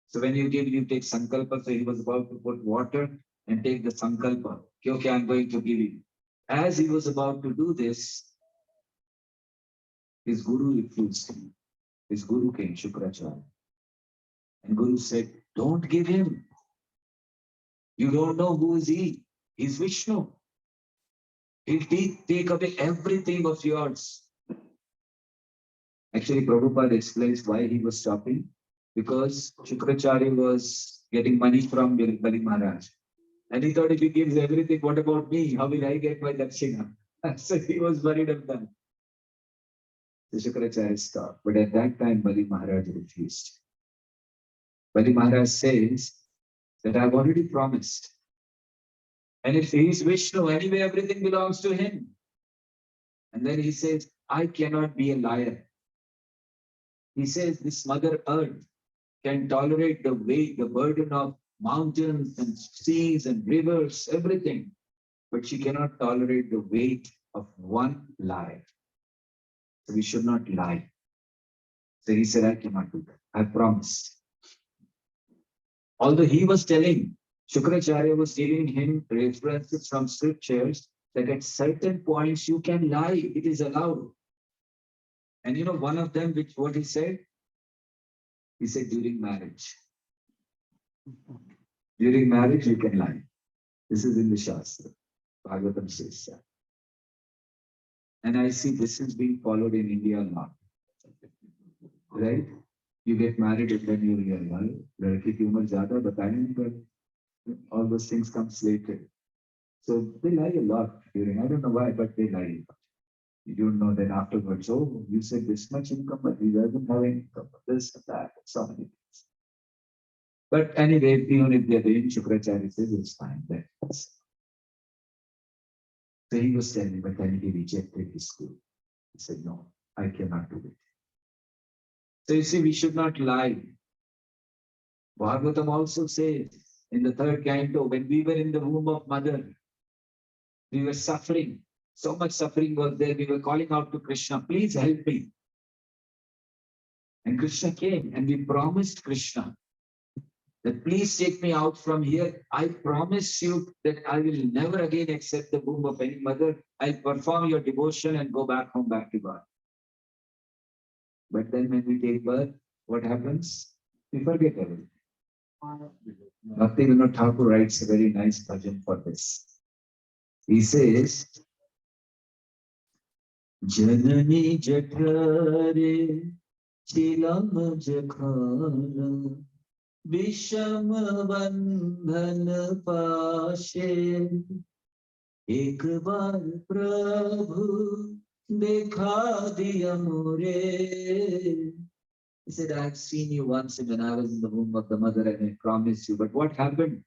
So when you give, you take sankalpa. So he was about to put water and take the sankalpa. Okay, I'm going to give you. As he was about to do this, his guru refused him. His guru came, Shukracharya. And guru said, don't give him. You don't know who is he. He's Vishnu. He'll take away everything of yours. Actually, Prabhupada explains why he was stopping. Because Shukracharya was getting money from Bali Maharaj. And he thought if he gives everything, what about me? How will I get my dakshina? So he was worried of that. The Shukracharya stopped. But at that time, Bali Maharaj refused. Bali Maharaj says that I've already promised. And if he is Vishnu, anyway, everything belongs to him. And then he says, I cannot be a liar. He says, this Mother Earth can tolerate the weight, the burden of mountains and seas and rivers, everything. But she cannot tolerate the weight of one lie. So we should not lie. So he said, I cannot do that. I promised. Although he was telling, Shukracharya was giving him references from scriptures that at certain points you can lie, it is allowed. And you know, one of them, which what he said during marriage. During marriage, you can lie. This is in the Shastra. Bhagavatam says that. And I see this is being followed in India a lot. Right? You get married and then you realize, ladki ki umar zyada batane nahi padti. All those things come later. So they lie a lot during, I don't know why, but they lie. You don't know that afterwards, oh, you said this much income, but you doesn't have any income, this and that, so many things. But anyway, even if they're doing Shukracharya says it's fine. So he was telling, but then he rejected his school. He said, no, I cannot do it. So you see, we should not lie. Bhagavatam also says in the third canto, when we were in the womb of mother, we were suffering. So much suffering was there. We were calling out to Krishna, please help me. And Krishna came and we promised Krishna that please take me out from here. I promise you that I will never again accept the womb of any mother. I'll perform your devotion and go back home, back to God. But then when we take birth, what happens? We forget everything. Bhaktivinoda Thakur writes a very nice bhajan for this. He says, Janani Jathare Chilam Jakhana Visham Bandhan Pashe Ek Bar Prabhu Dekha Diya More. He said, I have seen you once when I was in the womb of the mother and I promised you. But what happened?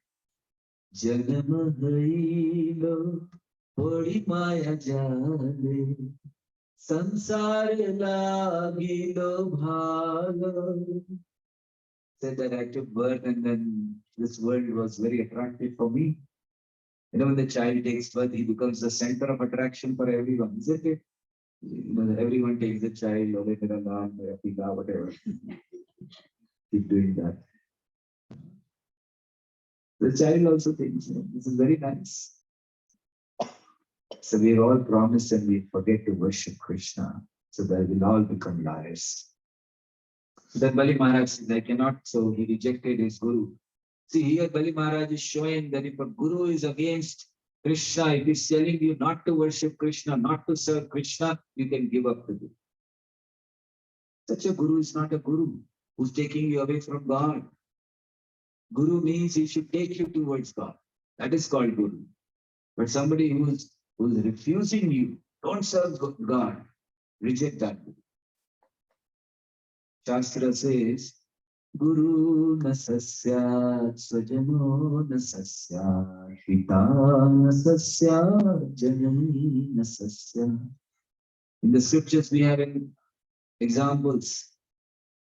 Janam Hailo Pori Maya Jale Sansar Lagilo Bhalo. Said that I took birth and then this world was very attractive for me. You know, when the child takes birth, he becomes the center of attraction for everyone, isn't it? You know, everyone takes the child, whatever. Keep doing that. The child also thinks, this is very nice. So we are all promised and we forget to worship Krishna. So that we'll all become liars. Then Bali Maharaj says, I cannot, so he rejected his guru. See, here Bali Maharaj is showing that if a guru is against Krishna, if he's telling you not to worship Krishna, not to serve Krishna, you can give up the guru. Such a guru is not a guru who's taking you away from God. Guru means he should take you towards God. That is called guru. But somebody who's refusing you, don't serve God, reject that guru. Shastra says, Guru nasasyat swajano nasasyat pita nasasyat janani nasasyat. In the scriptures we have examples.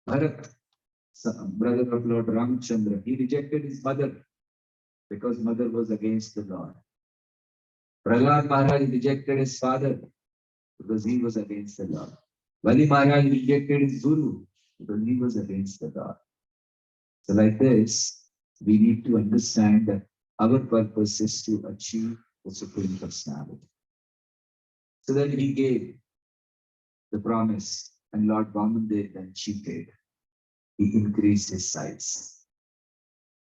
Bharat, brother of Lord Ramchandra, he rejected his mother because mother was against the Lord. Prahlad Maharaj rejected his father because he was against the Lord. Bali Maharaj rejected his guru because he was against the Lord. So like this, we need to understand that our purpose is to achieve the Supreme Personality. So then he gave the promise, and Lord Vamandev then cheated. He increased his size.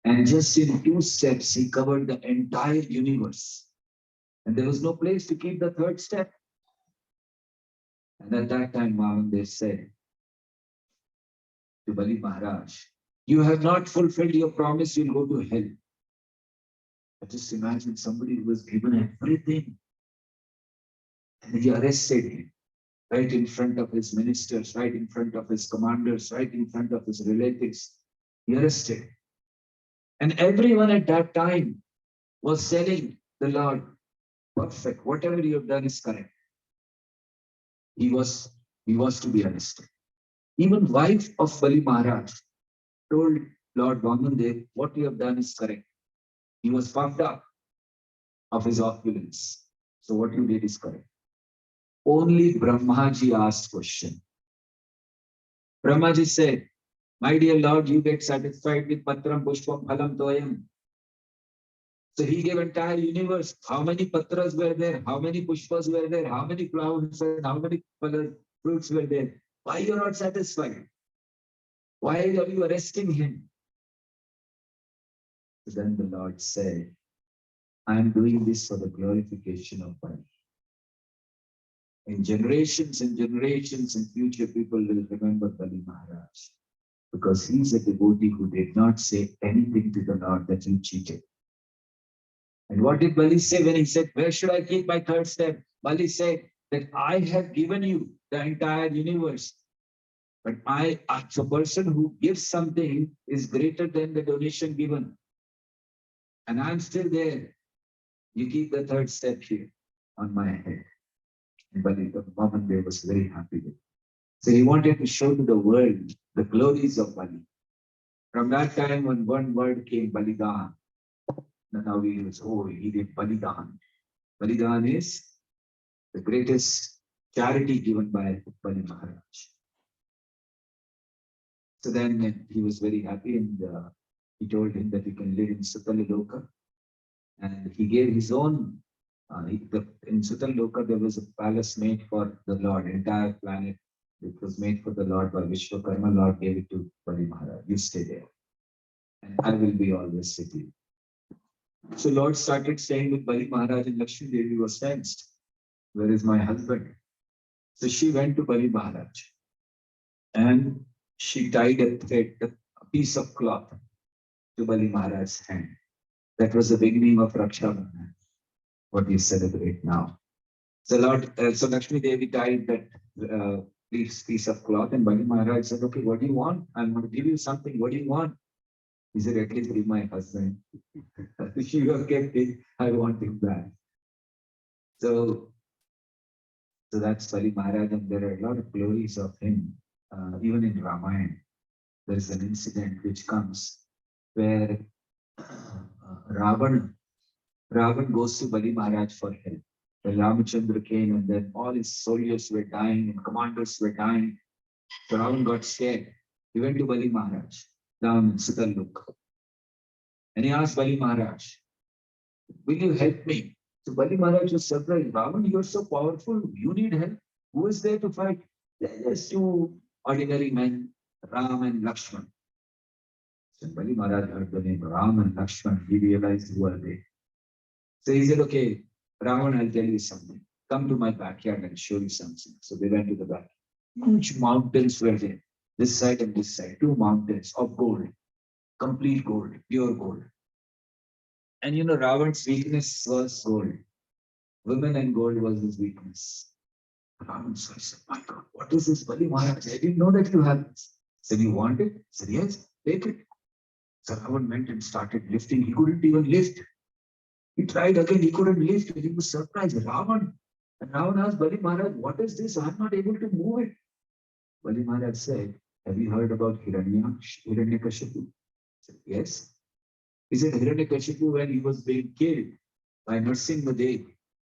And just in 2 steps, he covered the entire universe. And there was no place to keep the 3rd step. And at that time, Vamandev said to Bali Maharaj, you have not fulfilled your promise, you'll go to hell. But just imagine somebody who was given everything. And he arrested him right in front of his ministers, right in front of his commanders, right in front of his relatives. He arrested. And everyone at that time was telling the Lord, perfect, whatever you have done is correct. He was to be arrested. Even wife of Bali Maharaj told Lord Vamandev, what you have done is correct. He was puffed up of his opulence. So what you did is correct. Only Brahmaji asked question. Brahmaji said, my dear Lord, you get satisfied with Patram Pushpam Phalam Toyam. So he gave entire universe. How many patras were there? How many pushpas were there? How many flowers and how many fruits were there? Why you are not satisfied? Why are you arresting him? So then the Lord said, I am doing this for the glorification of my. In generations and generations in future, people will remember Bali Maharaj because he's a devotee who did not say anything to the Lord that he cheated. And what did Bali say when he said, where should I keep my 3rd step? Bali said that I have given you the entire universe. But a person who gives something is greater than the donation given. And I'm still there. You keep the 3rd step here on my head. And Bali, the Vamandev was very happy with it. So he wanted to show to the world the glories of Bali. From that time, when one word came, Balidan, now he was, he did Balidan. Balidan is the greatest charity given by Bali Maharaj. So then he was very happy and he told him that he can live in Sutaliloka. And he gave his own, in Sutaliloka there was a palace made for the Lord, entire planet. It was made for the Lord by Vishwakarma. Lord gave it to Bali Maharaj. You stay there. And I will be always with you. So Lord started staying with Bali Maharaj and Lakshmi Devi was tensed. Where is my husband? So she went to Bali Maharaj and she tied a thread, a piece of cloth to Bali Maharaj's hand. That was the beginning of Raksha Bandhan, what we celebrate now. So so Lakshmi Devi tied that piece of cloth and Bali Maharaj said, okay, what do you want? I'm going to give you something. What do you want? He said, at least give my husband. You have kept it. I want him back. So that's Bali Maharaj, and there are a lot of glories of him. Even in Ramayana, there is an incident which comes where Ravan goes to Bali Maharaj for help. When Ramachandra came and then all his soldiers were dying and commanders were dying, so Ravan got scared. He went to Bali Maharaj down in Sitaluk. And he asked Bali Maharaj, will you help me? So Bali Maharaj was surprised. Ravan, you're so powerful. You need help. Who is there to fight? There's 2 ordinary men, Ram and Lakshman. So Bali Maharaj heard the name Ram and Lakshman. He realized who are they. So he said, okay, Ravan, I'll tell you something. Come to my backyard and show you something. So they went to the back. Huge mountains were there. This side and this side. 2 mountains of gold. Complete gold. Pure gold. And Ravan's weakness was gold. Women and gold was his weakness. Ravan said, my God, what is this, Bali Maharaj? I didn't know that you had this. Said, you want it? Said, yes, take it. So Ravan went and started lifting. He couldn't even lift. He tried again, he couldn't lift. He was surprised. Ravan. And Ravan asked Bali Maharaj, what is this? I'm not able to move it. Bali Maharaj said, have you heard about Hiranyakashipu? Said, yes. He said, Hiranyakashipu, when he was being killed by Narsimha Dev,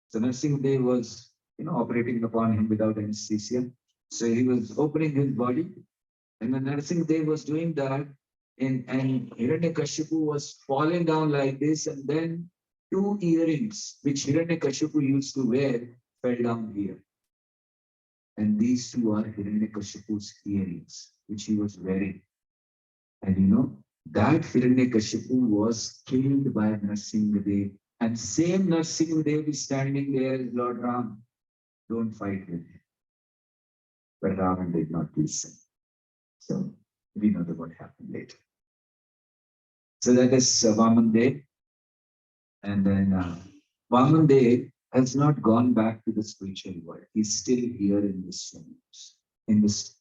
So Narsingadev was, operating upon him without anesthesia. So he was opening his body, and when Narsingadev was doing that, and Hiranyakashipu was falling down like this, and then two earrings which Hiranyakashipu used to wear fell down here. And these two are Hiranyakashipu's earrings, which he was wearing. And that Hiranyakashipu was killed by Narsingadev. And same Narsingadev is standing there as Lord Ram. Don't fight with him. But Ravan did not listen. So we know what happened later. So that is Vaman Dev. And then Vaman Dev has not gone back to the spiritual world. He's still here in this universe. In this,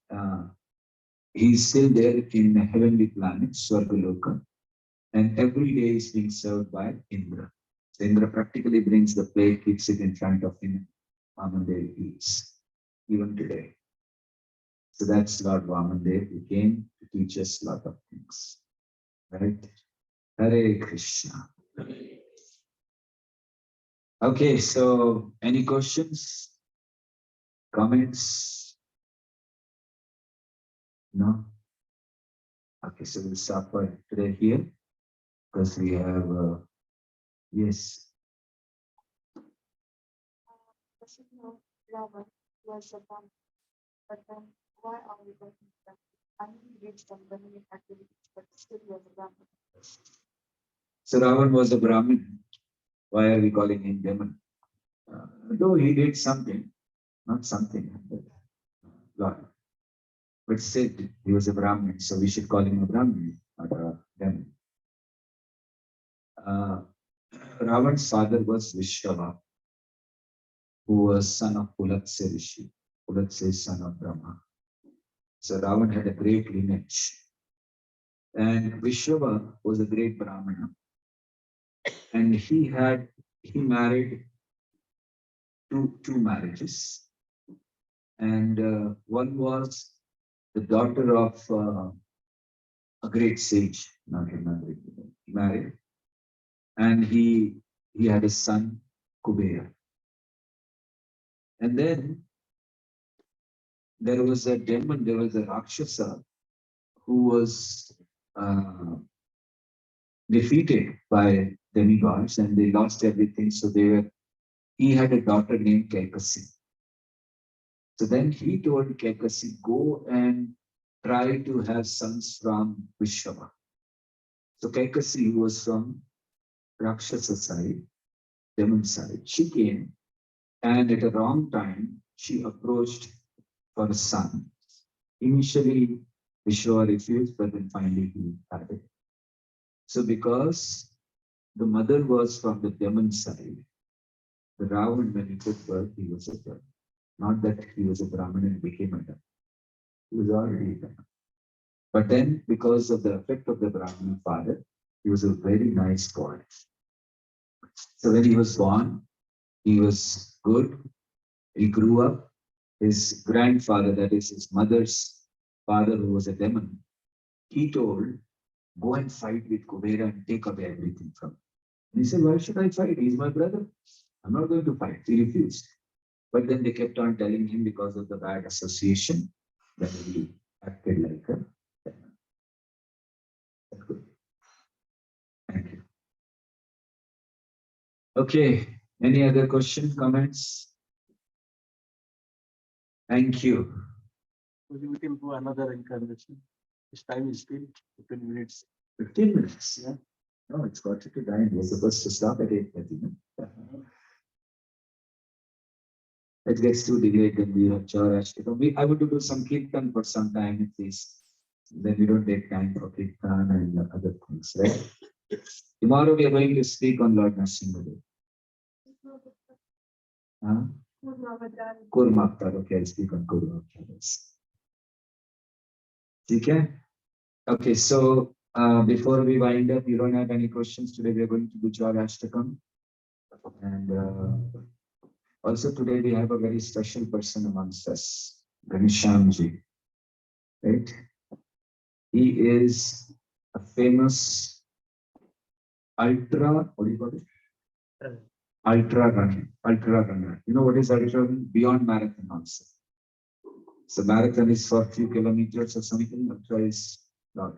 he's still there in the heavenly planet, Swargaloka. And every day is being served by Indra. So Indra practically brings the plate, keeps it in front of him. Vamandev eats, even today. So that's Lord Vamandev. He came to teach us a lot of things. Right? Hare Krishna. Okay, so any questions? Comments? No? Okay, so we'll stop for today here because we have, yes. Was a bomb, but then why are we going to that? I mean, he did some burning activities, but still was a Brahmin. So Ravan was a Brahmin. Why are we calling him Demon? Though he did something, not something, but lot. But said he was a Brahmin, so we should call him a Brahmin, not a Demon. Ravan's father was Vishrava, who was son of Pulatse Rishi. Pulatse is son of Brahma. So Ravan had a great lineage. And Vishrava was a great Brahmana. And he married two marriages. And one was the daughter of a great sage, not remembering the name. He married. And he had a son, Kubera. And then there was a demon, there was a Rakshasa who was defeated by demigods and they lost everything. So he had a daughter named Kaikasi. So then he told Kaikasi, go and try to have sons from Vishrava. So Kaikasi, who was from Rakshasa side, demon side, she came and at a wrong time, she approached for a son. Initially, Vishrava refused, but then finally he had it. So because the mother was from the demon side, the Ravan, when he took birth, he was a demon. Not that he was a Brahmin and became a demon. He was already a demon. But then, because of the effect of the Brahmin father, he was a very nice boy. So when he was born, he was good. He grew up. His grandfather, that is his mother's father, who was a demon, he told, go and fight with Kubera and take away everything from him. And he said, why should I fight? He's my brother. I'm not going to fight. He refused. But then they kept on telling him because of the bad association that he acted like a demon. That's good. Thank you. Okay. Any other questions, comments? Thank you. We can do another incarnation. This time is still 15 minutes. 15 minutes. Yeah. No, it's got to time. We're supposed to stop at 8:30. It gets too delayed, then we have Chaurashtika. I want to do some kirtan for some time at least. Then we don't take time for kirtan and other things, right? Tomorrow we are going to speak on Lord Nrsimhadev. Huh? Kurmavatar. Okay, I'll speak on Kurmavatar. Okay? Okay, so before we wind up, you don't have any questions today. We are going to do Chaurashtakam. And also today we have a very special person amongst us, Ghanishyamji. Right? He is a famous ultra, what do you call it? ultra runner. You know what is ultra running? Beyond marathon also. So marathon is for a few kilometers or something. Ultra is not.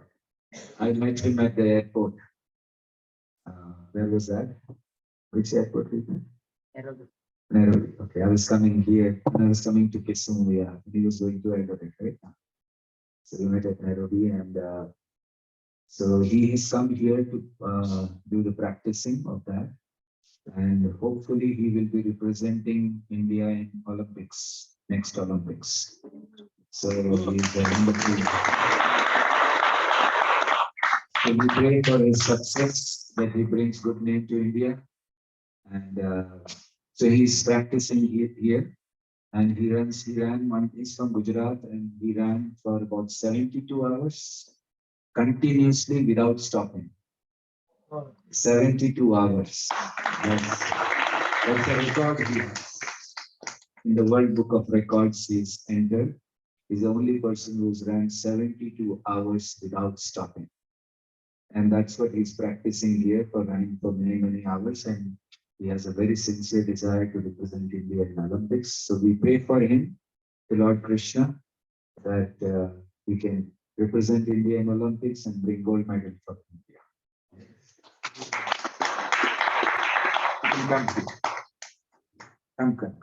I met him at the airport. Where was that? Which airport? Nairobi. Okay, I was coming here. When I was coming to Kisumu, yeah. He was going to Nairobi, right? So we met at Nairobi, and so he has come here to do the practicing of that, and hopefully he will be representing India in Olympics, next Olympics. So he's a wonderful. So we pray for his success, that he brings good name to India, and so he's practicing here, and he ran one. He's from Gujarat, and he ran for about 72 hours continuously without stopping. 72 hours. That's a record he has. In the World Book of Records, he's entered. He's the only person who's ran 72 hours without stopping. And that's what he's practicing here for running for many, many hours. And he has a very sincere desire to represent India in Olympics. So we pray for him, the Lord Krishna, that he can represent India in Olympics and bring gold medal for India. Come.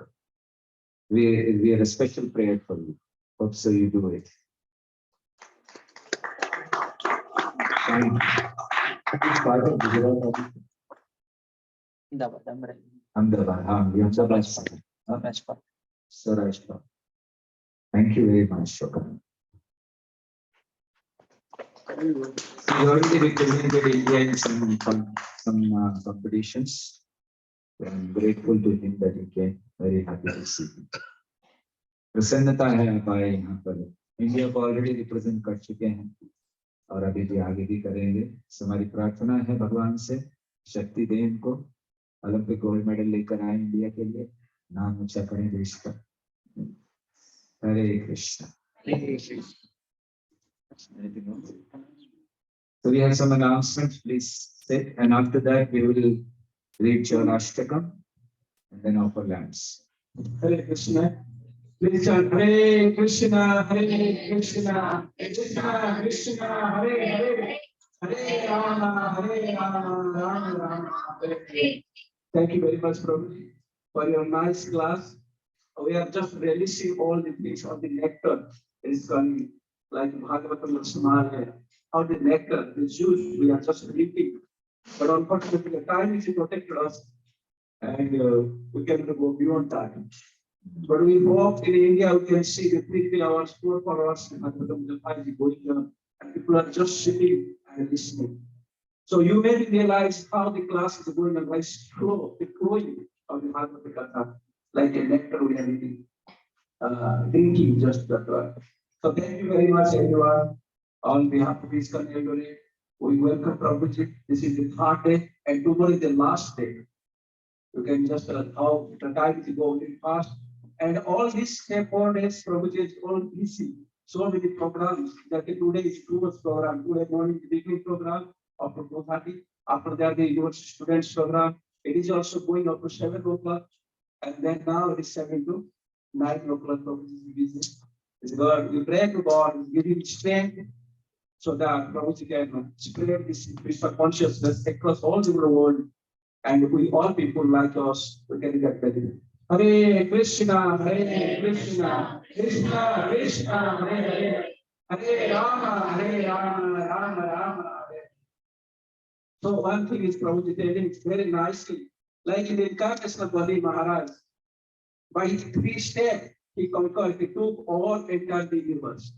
We have a special prayer for you. Hope so you do it. Ahmedabad. Rajpal. Thank you very much, Shokran. He already represented India in some competitions. I'm grateful to him that he came. Very happy to see him. प्रसन्नता है आप आए यहाँ पर. India को already represent कर चुके हैं और अभी भी आगे भी करेंगे. हमारी प्रार्थना है भगवान से शक्ति दें इनको, ओलंपिक गोल्ड मेडल लेकर आए इंडिया के लिए, नाम ऊंचा करें देश का. हरे Krishna. So we have some announcements. Please sit, and after that we will read Ashtakam and then offer lamps. Hare Krishna. Please chant Hare Krishna, Hare Krishna, Krishna Krishna, Hare Hare, Hare Rama, Rama Rama, Hare Hare. Thank you very much, Prabhuji, for your nice class. We are just relishing all the things of the nectar is coming, like Bhagavatam Samaya, how the nectar, the juice, we are just drinking. But unfortunately, the time is protected us, and we cannot go beyond time. But we walk in India, we can see the 3 hours, 4 hours, and the 5 going on, and people are just sitting and listening. So you may realize how the class is going on, by slow, the flowing of the Bhagavad Gita, like a nectar we are eating, drinking just that way. So thank you very much, everyone. On behalf of this community, we welcome Prabhuji. This is the 3rd day, and tomorrow is the last day. You can just how the time is going fast. And all these 4 days, Prabhuji is all busy. So many programs. That today is 2 hours program. Today morning the beginning program after 4:30. After that, the university students program. It is also going up to 7 o'clock. And then now it is 7 to 9 o'clock. Prabhuji is busy. It's God. We pray to God, give him strength, so that Prabhuji can spread this Krishna consciousness across all the world, and we all people like us, we can get better. Hare Krishna, Krishna Krishna, Hare Rama, Rama Rama, Hare. So one thing is Prabhuji telling very nicely, like in the incarnation of Bali Maharaj, by his 3 steps, he conquered, he took all entire universe.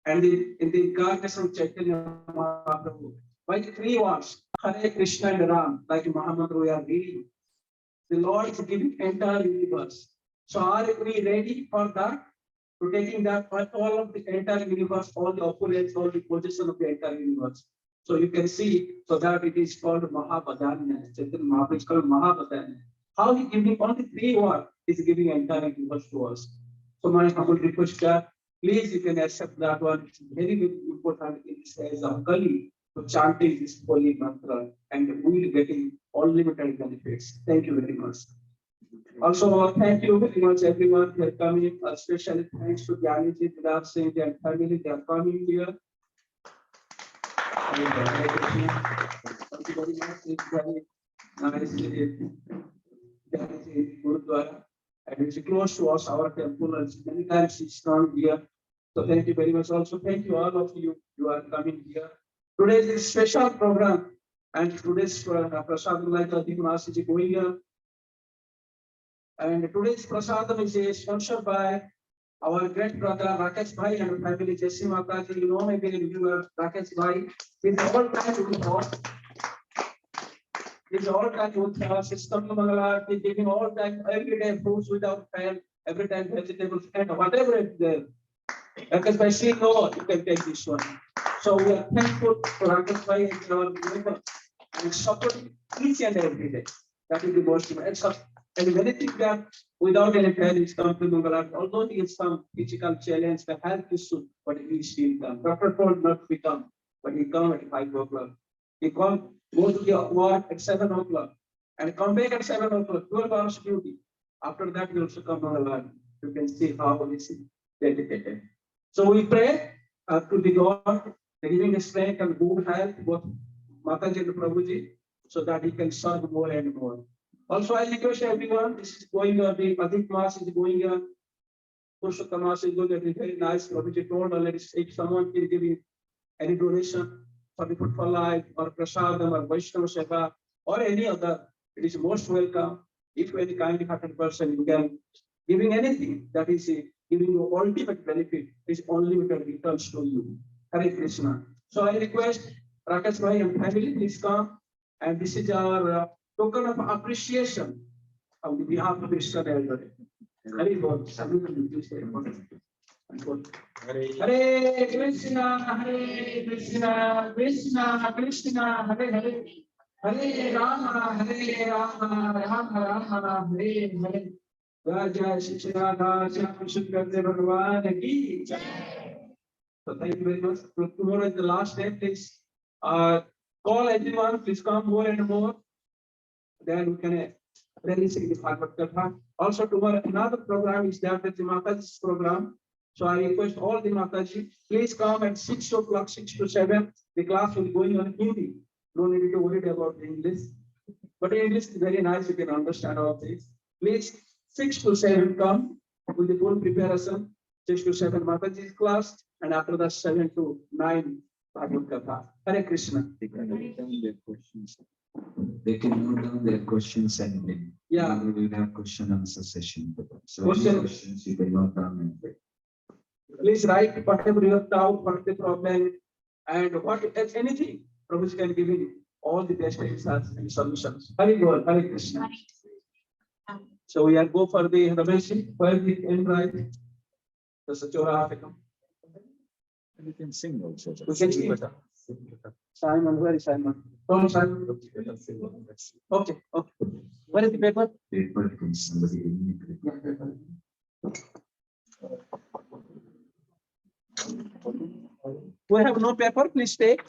And in the incarnation of Chaitanya Mahaprabhu, by the 3 words, Hare Krishna and Ram, like Muhammad we are reading, the Lord is giving entire universe. So are we ready for that? To taking that for all of the entire universe, all the opulence, all the position of the entire universe. So you can see, so that it is called Mahabhadanya. Chaitanya Mahaprabhu is called Mahabhadanya. How he giving only 3 words is giving entire universe to us. So my humble request that please you can accept that one. It's very, very important in this phase of Kali. for chanting this holy mantra, and we will getting unlimited benefits. Thank you very much. Also, thank you very much everyone for coming. Especially thanks to Gyaniji, Vidar Singh and family. They are coming here. Thank you very much. It's very nice. Gurudwara, and it's close to us, our temple, and many times it's come here. So thank you very much. Also, thank you all of you. You are coming here. Today is a special program, and today's Prasad Mass is going here. And today's Prasadam is sponsored by our great brother Rakesh Bhai and family Jesse Mataji. You know, maybe you are Rakesh Bhai. He's all time with us. He's all time with us. He's coming to Mangala. He's giving all time, every day fruits without fail, every time vegetables and whatever is there. Rakesh Bhai, say no, you can take this one. So we are thankful to Rakesh Bhai and our member and supporting each and every day. That is the most important. And many things that without any parents come to Mangala, although he has some physical challenge, the health issue, but he still come. Doctor told not to come, but he come at 5 o'clock. He come, go to the work at 7 o'clock, and come back at 7 o'clock, 12 hours duty. After that, he also come Mangala. You can see how he is dedicated. So we pray to the God, giving strength and good health, both Mataji and Prabhuji, so that he can serve more and more. Also, I request everyone, this is going on, the Adhik Mass is going on, Purushottam Mass is going on, it's very nice. Prabhuji told already, if someone can give any donation for the Food for Life, or Prasadam, or Vaishnava Seva, or any other, it is most welcome. If any kind-hearted person, you can giving anything that is giving you ultimate benefit, is unlimited returns to you. Hare Krishna. So I request Rakesh Bhai and family, please come. And this is our token of appreciation on the behalf of Krishna elder. Hare Bol. Hare Krishna, Krishna Krishna, Hare Hare, Hare Rama, Rama Rama, Hare Hare. Raja Shri Radha Shyam Sundar Bhagwan ki Jai. So thank you very much. Tomorrow is the last day. Please call everyone. Please come more and more. Then we can release the Bhagavad Gita. Also tomorrow another program is there, that's the Mataji's program. So I request all the Mataji, please come at 6 o'clock, 6 to 7. The class will be going on Hindi. No need to worry about the English. But English is very nice, you can understand all this. Please 6 to 7 come with the full preparation. 6 to 7 Mataji's class, and after that 7 to 9 Bhagavad Gita. Hare Krishna. They can write down their questions. They can note down their questions and then we will have question answer session. So any questions you can note down and write. Please write whatever you have doubt, what the problem, and what if anything. Prabhuji can give you all the best answers and solutions. Hare Bol, Hare Krishna. So we are go for the Ramesh, where the end right. The Sachora Africa. You can sing also. We can sing. Simon, where is Simon? Oh, Simon. Okay, okay. Where is the paper? Paper can somebody We have no paper, please take.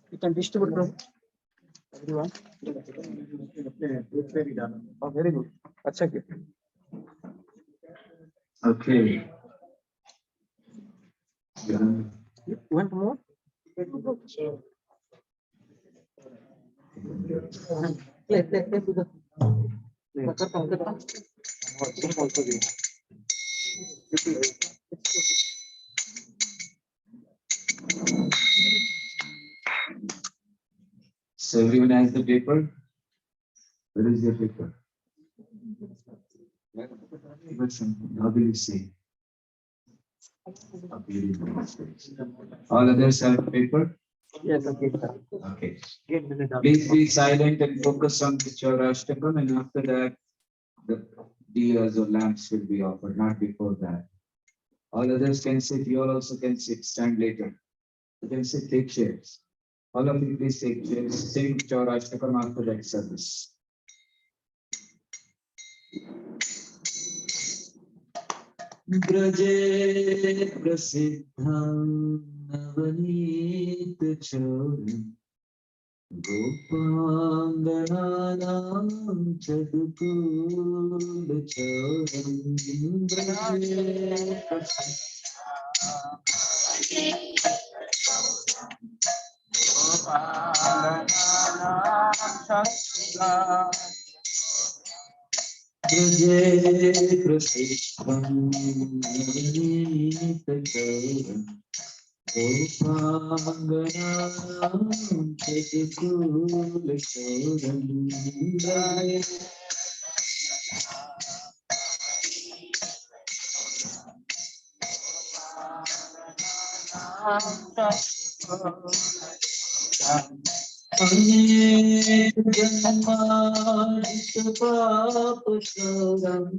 You can distribute from everyone. Oh, very good. Achha. Okay. You want more? So everyone has the paper? Where is your paper? How do you see? All others have paper? Yes, okay. Okay. Please be silent and focus on the Chaurashtakam, and after that, the diyas or lamps will be offered, not before that. All others can sit, you all also can sit, stand later. You can sit, take chairs. All of you please take chairs, sing Chaurashtakam after that service. ब्रजे प्रसिद्धं नवनीतचोरम् गोपाङ्गनानां चतुकुलचोरम् ब्रजे ब्रजे प्रसिद्धं नवनीतचोरम् गोपाङ्गनानां चतुकुलचोरम् ब्रजे अनेक जन्मादित पापचोरम्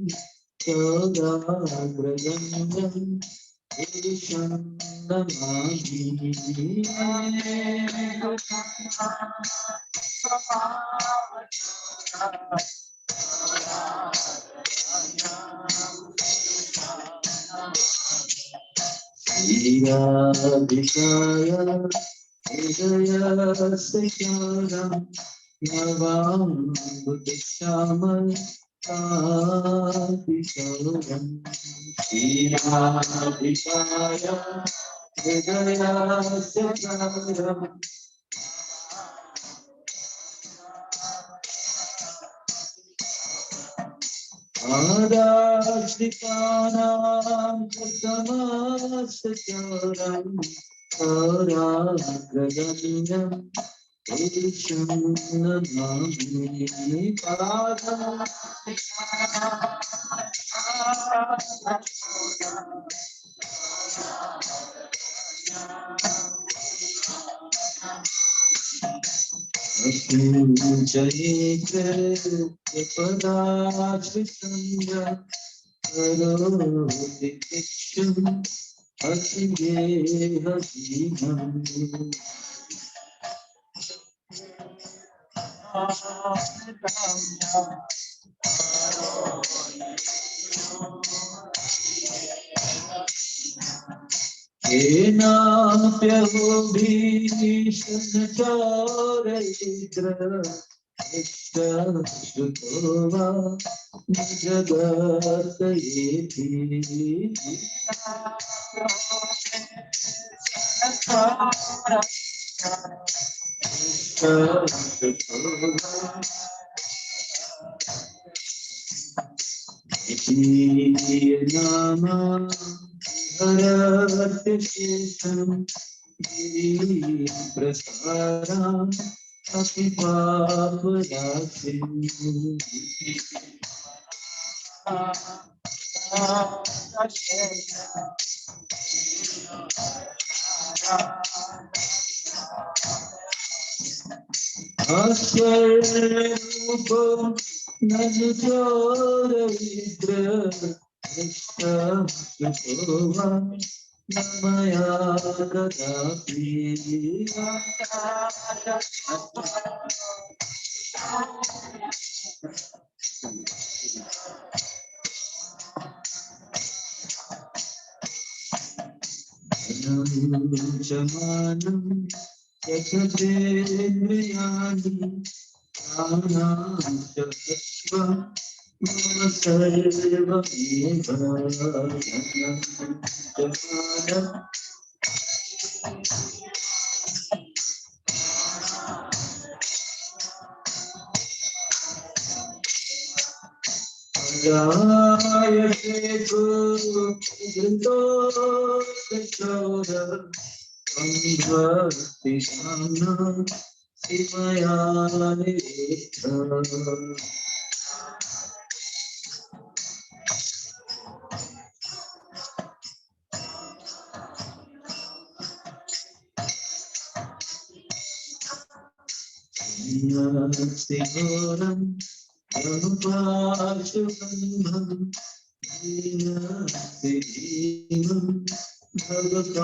चौदाग्रगण्यम् पुरुषं नमामि श्रीराधिकाय हृदयस्यकारम् नवाम्बुदिश्यामकातिशौरम् श्रीराधिकाय हृदयस्यकारम् आदाश्रितानां कृतमासचारम् पराग्रगण्यम् पुरुषं नमामि पादम् अकिञ्चनेकृत्यपदाश्रितं करोति भिक्षुम् अतिगेहहीनम् केनाप्यहो भीषणचारयित्र श्रुतो वा न जगत्तयेति श्रुतो वा नाम हरत्यशेषम् प्रसाराम् अपि पापराशिम् अस्वर्णरूपम् ननु चोरयित्र निष्ठो वा न मया कदापि अनुचमानं यथेन्द्रियाणि प्राणांश्च हत्वा मम सर्वमेव अनुचमानं जायते गुरुकृतोऽचोर भक्ति साम्ना सिमया निरस्तिघोरं अनुपाशुबन्धं दीनस्तिदीनं भवपाशुबन्धं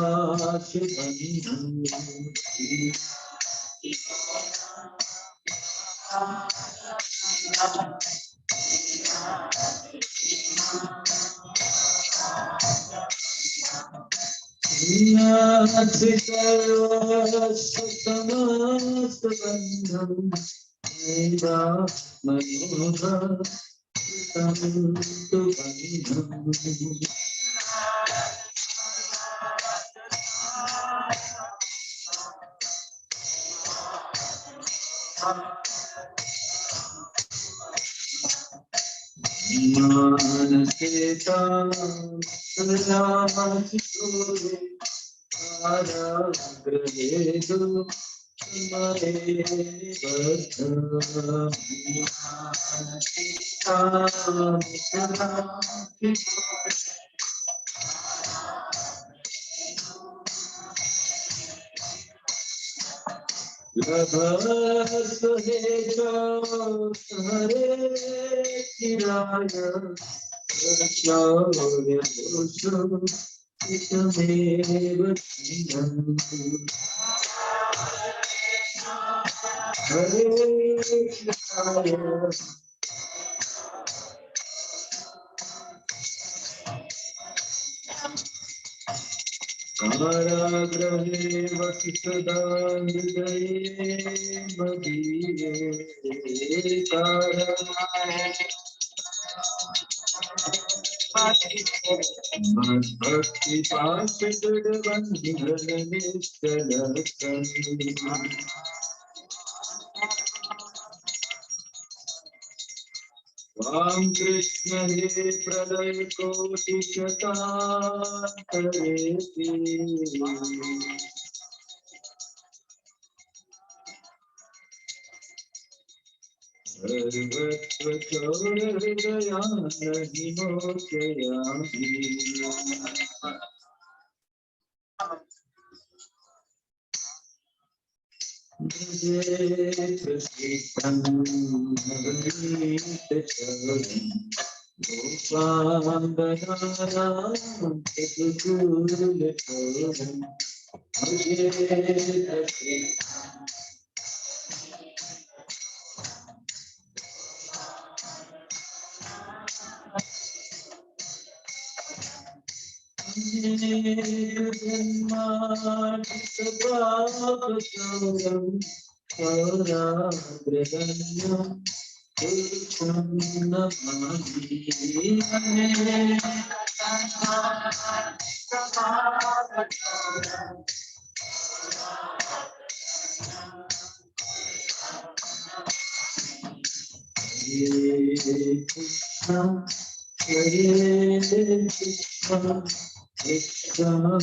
Ram Krishna he pralay koti shatantareti Sarvatra chaura hridayana himokayami Jai Krishna Navneet Charan Gopalanaram Chaturul Charan Jai Krishna Krishna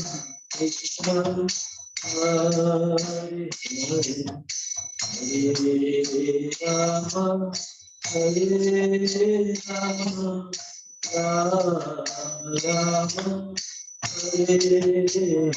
Krishna Hare Hare Hare Rama Hare Rama Rama Rama Hare Hare